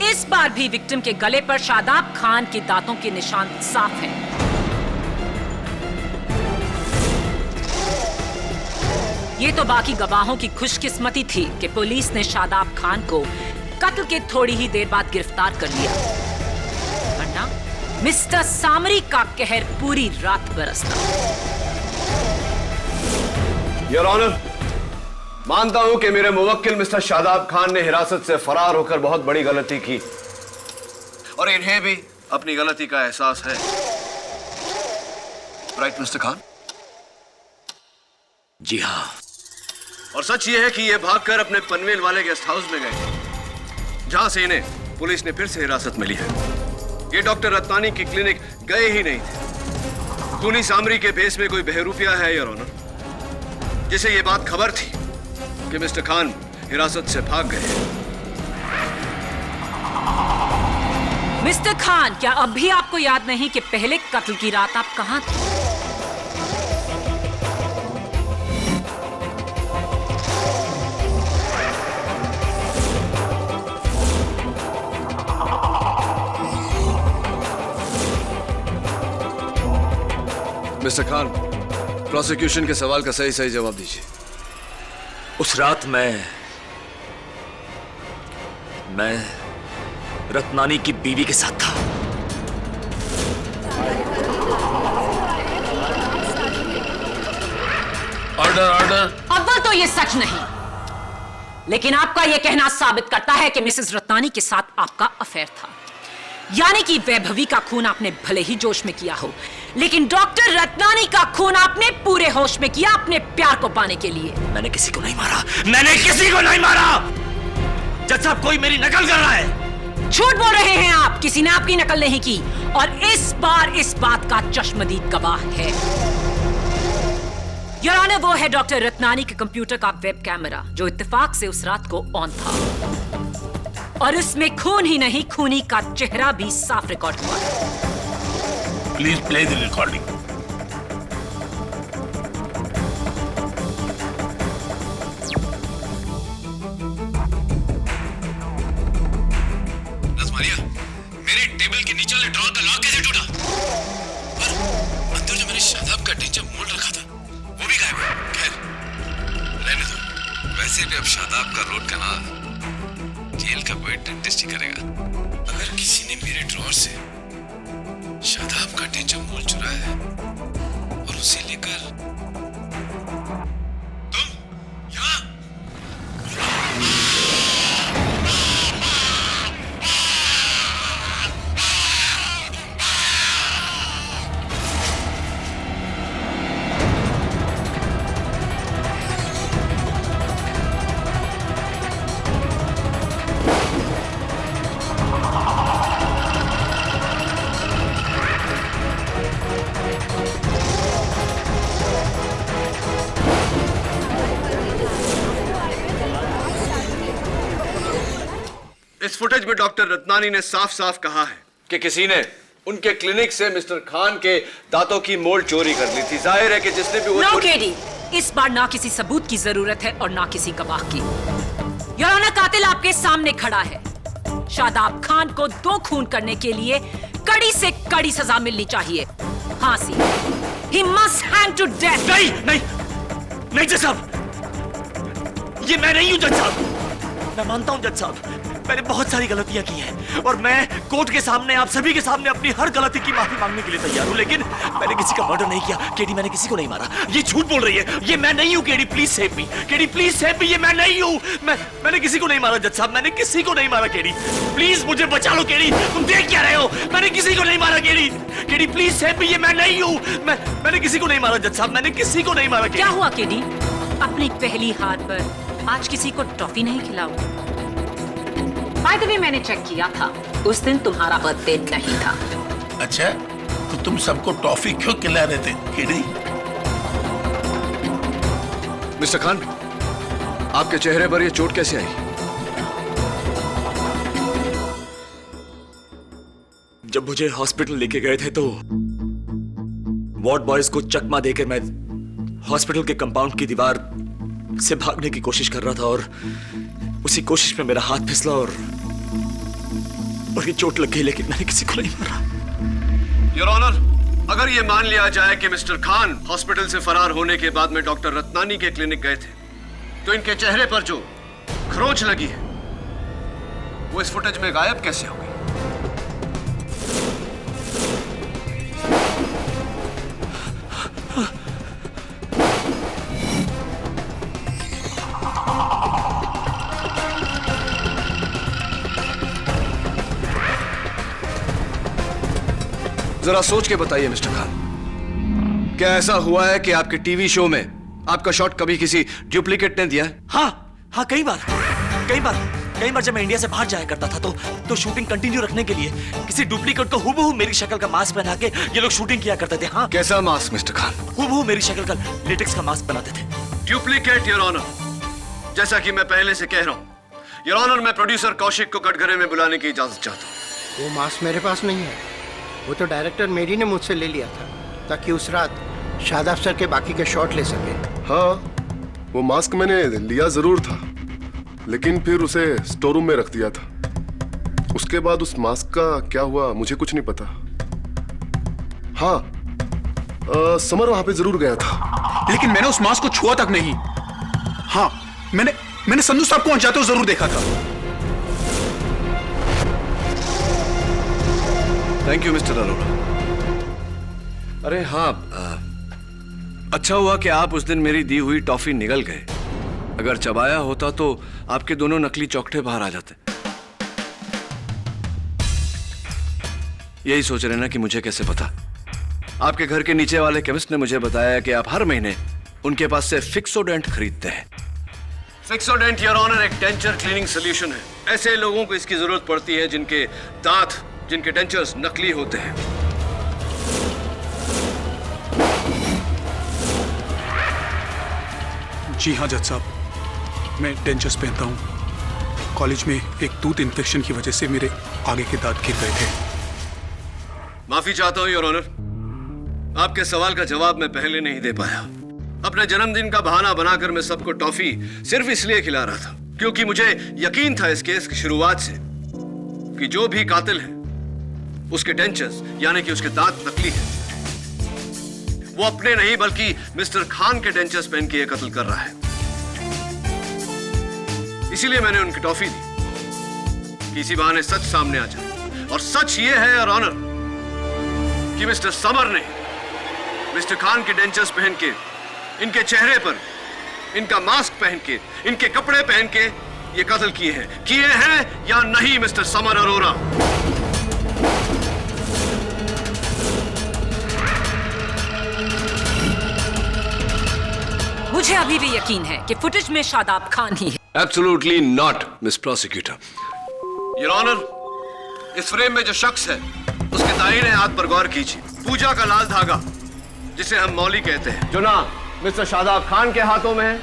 इस बार भी विक्टिम के गले पर शादाब खान के दांतों के निशान साफ हैं। ये तो बाकी गवाहों की खुशकिस्मती थी कि पुलिस ने शादाब खान को कत्ल के थोड़ी ही देर बाद गिरफ्तार कर लिया, वरना मिस्टर सामरी का कहर पूरी रात बरसता। योर ऑनर, मानता हूं कि मेरे मुवक्किल मिस्टर शादाब खान ने हिरासत से फरार होकर बहुत बड़ी गलती की और इन्हें भी अपनी गलती का एहसास है। Right mister Khan? जी हाँ। और सच ये है कि ये भागकर अपने पनवेल वाले गेस्ट हाउस में गए, जहां से इन्हें पुलिस ने फिर से हिरासत में ली है। ये डॉक्टर रत्नानी की क्लिनिक गए ही नहीं थे। खूनी सामरी के भेस में कोई बहरूपिया है योर ऑनर, जिसे ये बात खबर थी कि मिस्टर खान हिरासत से भाग गए। मिस्टर खान, क्या अब भी आपको याद नहीं कि पहले कत्ल की रात आप कहां थे? मिस्टर खान, प्रोसिक्यूशन के सवाल का सही सही जवाब दीजिए। उस रात मैं रत्नानी की बीवी के साथ था। Order order. अव्वल तो ये सच नहीं, लेकिन आपका यह कहना साबित करता है कि मिसेस रत्नानी के साथ आपका अफेयर था। यानी कि वैभवी का खून आपने भले ही जोश में किया हो, लेकिन डॉक्टर रत्नानी का खून आपने पूरे होश में किया अपने प्यार को पाने के लिए। मैंने किसी को नहीं मारा, मैंने किसी को नहीं मारा। जज साहब, कोई मेरी नकल कर रहा है। झूठ बोल रहे हैं आप, किसी ने आपकी नकल नहीं की, और इस बार इस बात का चश्मदीद गवाह है। योर ऑनर, वो है डॉक्टर रत्नानी के कंप्यूटर का वेब कैमरा जो इत्तेफाक से उस रात को ऑन था, और उसमें खून ही नहीं, खूनी का चेहरा भी साफ रिकॉर्ड हुआ है। Please play the recording. रसमालिया, मेरे टेबल के नीचे वाले ड्रॉर का लॉक कैसे टूटा? और अंदर जो मैंने शादाब का टेंचर मोड़ रखा था वो भी गायब है। खैर रहने दो, वैसे भी अब शादाब का रोड कनाल जेल का कोई डेंटिस्ट ही करेगा। अगर किसी ने मेरे ड्रॉर से शादाब का टेंचर मोल चुराया है और उसे लेकर इस फुटेज में डॉक्टर रत्नानी ने साफ साफ कहा है कि किसी ने उनके क्लिनिक से मिस्टर खान के दांतों की मोल्ड चोरी कर ली थी। जाहिर है कि जिसने भी वो नो केडी, इस बार ना किसी सबूत की जरूरत है और ना किसी गवाह की। योर ऑनर, कातिल आपके सामने खड़ा है। शादाब खान को 2 खून करने के लिए कड़ी से कड़ी सजा मिलनी चाहिए, फांसी। He must hang to death। नहीं नहीं नहीं जज साहब, ये मैं नहीं हूं जज साहब। मैं मानता हूं जज साहब, मैंने बहुत सारी गलतियां की हैं और मैं कोर्ट के सामने, आप सभी के सामने अपनी हर गलती की माफी मांगने के लिए तैयार हूं, लेकिन मैंने किसी का मर्डर नहीं किया। केडी, मैंने किसी को नहीं मारा। ये झूठ बोल रही है, ये मैं नहीं हूं। KD please save me, KD please save me, ये मैं नहीं हूं। मैंने किसी को नहीं मारा जज साहब, मैंने किसी को नहीं मारा। केडी प्लीज मुझे बचा लो। केडी तुम देख क्या रहे हो? मैंने किसी को नहीं मारा। KD KD please save me, ये मैं नहीं हूं। मैंने किसी को नहीं मारा जज साहब, मैंने किसी को नहीं मारा। क्या हुआ केडी? अपनी पहली हार पर आज किसी को टॉफी नहीं खिलाओ? बाय द वे, मैंने चेक किया था, उस दिन तुम्हारा बर्थडे नहीं था। अच्छा, तो तुम सबको टॉफी क्यों खिला रहे थे केडी? मिस्टर खान, आपके चेहरे पर यह चोट कैसे आई? जब मुझे हॉस्पिटल लेके गए थे तो वार्ड बॉयज को चकमा देकर मैं हॉस्पिटल के कंपाउंड की दीवार से भागने की कोशिश कर रहा था और उसी कोशिश में मेरा हाथ फिसला और ये चोट लग गई, लेकिन मैंने किसी को नहीं मारा। योर ऑनर, अगर ये मान लिया जाए कि मिस्टर खान हॉस्पिटल से फरार होने के बाद में डॉक्टर रत्नानी के क्लिनिक गए थे, तो इनके चेहरे पर जो खरोंच लगी है वो इस फुटेज में गायब कैसे हो गई? जरा सोच के बताइए मिस्टर खान, क्या ऐसा हुआ है कि आपके टीवी शो में आपका शॉट कभी किसी डुप्लीकेट ने दिया है? हाँ, कई बार जब मैं इंडिया से बाहर जाया करता था तो शूटिंग कंटिन्यू रखने के लिए किसी डुप्लीकेट को हूबहू मेरी शक्ल का मास्क पहना के ये लोग शूटिंग किया करते थे। हाँ, कैसा मास्क मिस्टर खान? हूबहू मेरी शक्ल का लेटेक्स का मास्क बनाते थे। Duplicate your honour. जैसा कि मैं पहले से कह रहा हूं योर ऑनर, मैं प्रोड्यूसर कौशिक को कटघरे में बुलाने की इजाजत चाहता हूं। वो मास्क मेरे पास नहीं है, वो तो डायरेक्टर मेरी ने मुझसे ले लिया था ताकि उस रात शादाब सर के बाकी के शॉट ले सके। हाँ, वो मास्क मैंने लिया जरूर था, लेकिन फिर उसे स्टोर रूम में रख दिया था। उसके बाद उस मास्क का क्या हुआ मुझे कुछ नहीं पता। हाँ, समर वहां पे जरूर गया था, लेकिन मैंने उस मास्क को छुआ तक नहीं। हाँ, मैंने संधू साहब को वहां जाते हुए जरूर देखा था। Thank you mister Arora. अरे हाँ, अच्छा हुआ कि आप उस दिन मेरी दी हुई टॉफी निगल गए। अगर चबाया होता तो आपके दोनों नकली चौकटे बाहर आ जाते। यही सोच रहे ना कि मुझे कैसे पता? आपके घर के नीचे वाले केमिस्ट ने मुझे बताया कि आप हर महीने उनके पास से फिक्सोडेंट खरीदते हैं। फिक्सोडेंट योर ऑनर एक डेंचर क्लीनिंग सोल्यूशन है। ऐसे लोगों को इसकी जरूरत पड़ती है जिनके दांत, जिनके डेंचर्स नकली होते हैं। जी हाँ जज साहब, मैं डेंचर्स पहनता हूँ। कॉलेज में एक टूथ इन्फेक्शन की वजह से मेरे आगे के दांत गिर गए थे। माफी चाहता हूँ योर ऑनर, आपके सवाल का जवाब मैं पहले नहीं दे पाया। अपने जन्मदिन का बहाना बनाकर मैं सबको टॉफी सिर्फ इसलिए खिला रहा था क्योंकि मुझे यकीन था इस केस की शुरुआत से कि जो भी कातिल है उसके डेंचर्स यानी कि उसके दांत नकली हैं। वो अपने नहीं बल्कि मिस्टर खान के डेंचर्स पहन के ये कत्ल कर रहा है। इसीलिए मैंने उनकी टॉफी दी कि इसी बहाने सच सामने आ जाए। और सच ये है योर ऑनर कि मिस्टर समर ने मिस्टर खान के डेंचर्स पहन के, इनके चेहरे पर इनका मास्क पहन के, इनके कपड़े पहन के ये कत्ल किए हैं या नहीं मिस्टर समर अरोरा? मुझे अभी भी यकीन है कि फुटेज में शादाब खान ही है। Absolutely not miss prosecutor. Your honour, इस फ्रेम में जो शख्स है उसके दाहिने हाथ पर गौर कीजिए। पूजा का लाल धागा जिसे हम मौली कहते हैं, जो ना मिस्टर शादाब खान के हाथों में है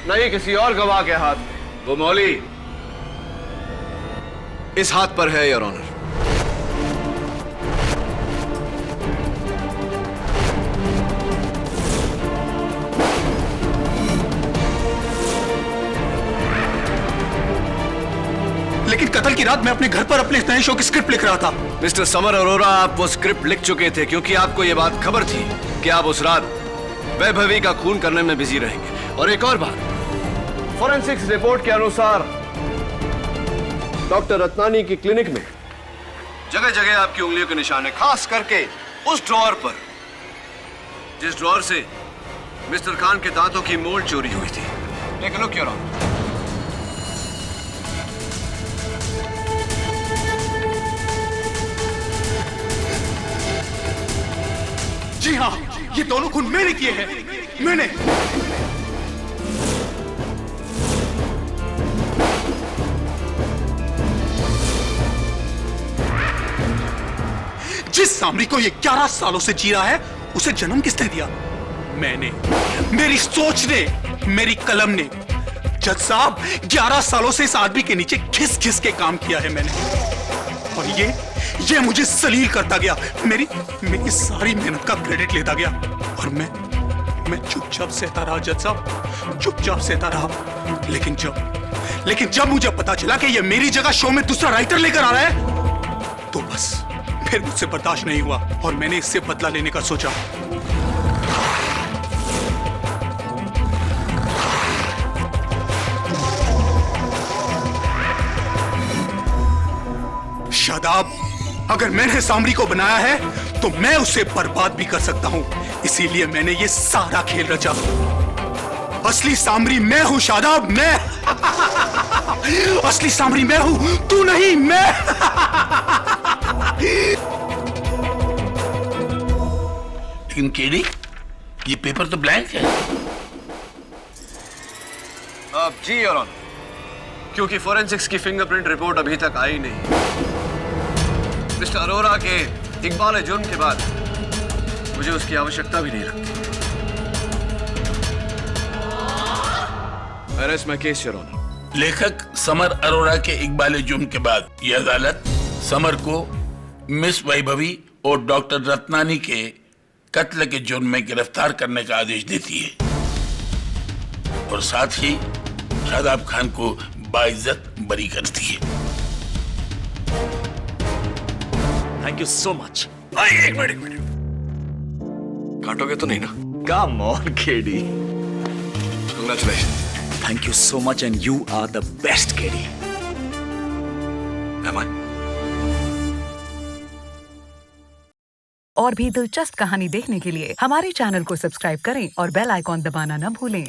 न ही किसी और गवाह के हाथ में। वो मौली इस हाथ पर है योर ऑनर। लेकिन कत्ल की रात मैं अपने घर पर अपने नए शो की स्क्रिप्ट लिख रहा था। मिस्टर समर अरोरा, आप वो स्क्रिप्ट लिख चुके थे क्योंकि आपको ये बात खबर थी कि आप उस रात वैभवी का खून करने में बिजी रहेंगे। और एक और बात, फॉरेंसिक्स रिपोर्ट के अनुसार डॉक्टर रत्नानी की क्लिनिक में जगह जगह आपकी उंगलियों के निशान है, खास करके उस ड्रॉअर पर जिस ड्रॉअर से मिस्टर खान के दांतों की मोल्ड चोरी हुई थी। Take a look your honour. जी हाँ, ये दोनों खून मैंने किए हैं। मैंने। जिस सामरी को ये 11 सालों से जी रहा है उसे जन्म किसने दिया? मैंने। मेरी सोच ने, मेरी कलम ने। जज साहब, 11 सालों से इस आदमी के नीचे घिस घिस के काम किया है मैंने। और ये मुझे सलील करता गया, मेरी सारी मेहनत का क्रेडिट लेता गया। और मैं चुपचाप सहता रहा जज साहब, चुपचाप सहता रहा। लेकिन जब मुझे पता चला कि ये मेरी जगह शो में दूसरा राइटर लेकर आ रहा है तो बस फिर मुझसे बर्दाश्त नहीं हुआ और मैंने इससे बदला लेने का सोचा। शादाब, अगर मैंने सामरी को बनाया है तो मैं उसे बर्बाद भी कर सकता हूं। इसीलिए मैंने ये सारा खेल रचा। असली सामरी मैं हूं शादाब, मैं। असली सामरी मैं हूं, तू नहीं, मैं। लेकिन केडी, ये पेपर तो ब्लैंक है। अब जी योर ऑनर, क्योंकि फोरेंसिक्स की फिंगरप्रिंट रिपोर्ट अभी तक आई नहीं। मिस्टर अरोरा के इकबाल जुर्म के बाद मुझे उसकी आवश्यकता भी नहीं लगती। I rest my case your honour. लेखक समर अरोरा के इकबाल जुर्म के बाद यह अदालत समर को मिस वैभवी और डॉक्टर रत्नानी के कत्ल के जुर्म में गिरफ्तार करने का आदेश देती है और साथ ही शादाब खान को बाइज्जत बरी करती है। Thank you so much. एक मिनट, काटोगे तो नहीं ना? Come on KD. Congratulations. Thank you so much and you are the best, Katie. Am I? और भी दिलचस्प कहानी देखने के लिए हमारे चैनल को सब्सक्राइब करें और बेल आइकॉन दबाना न भूलें।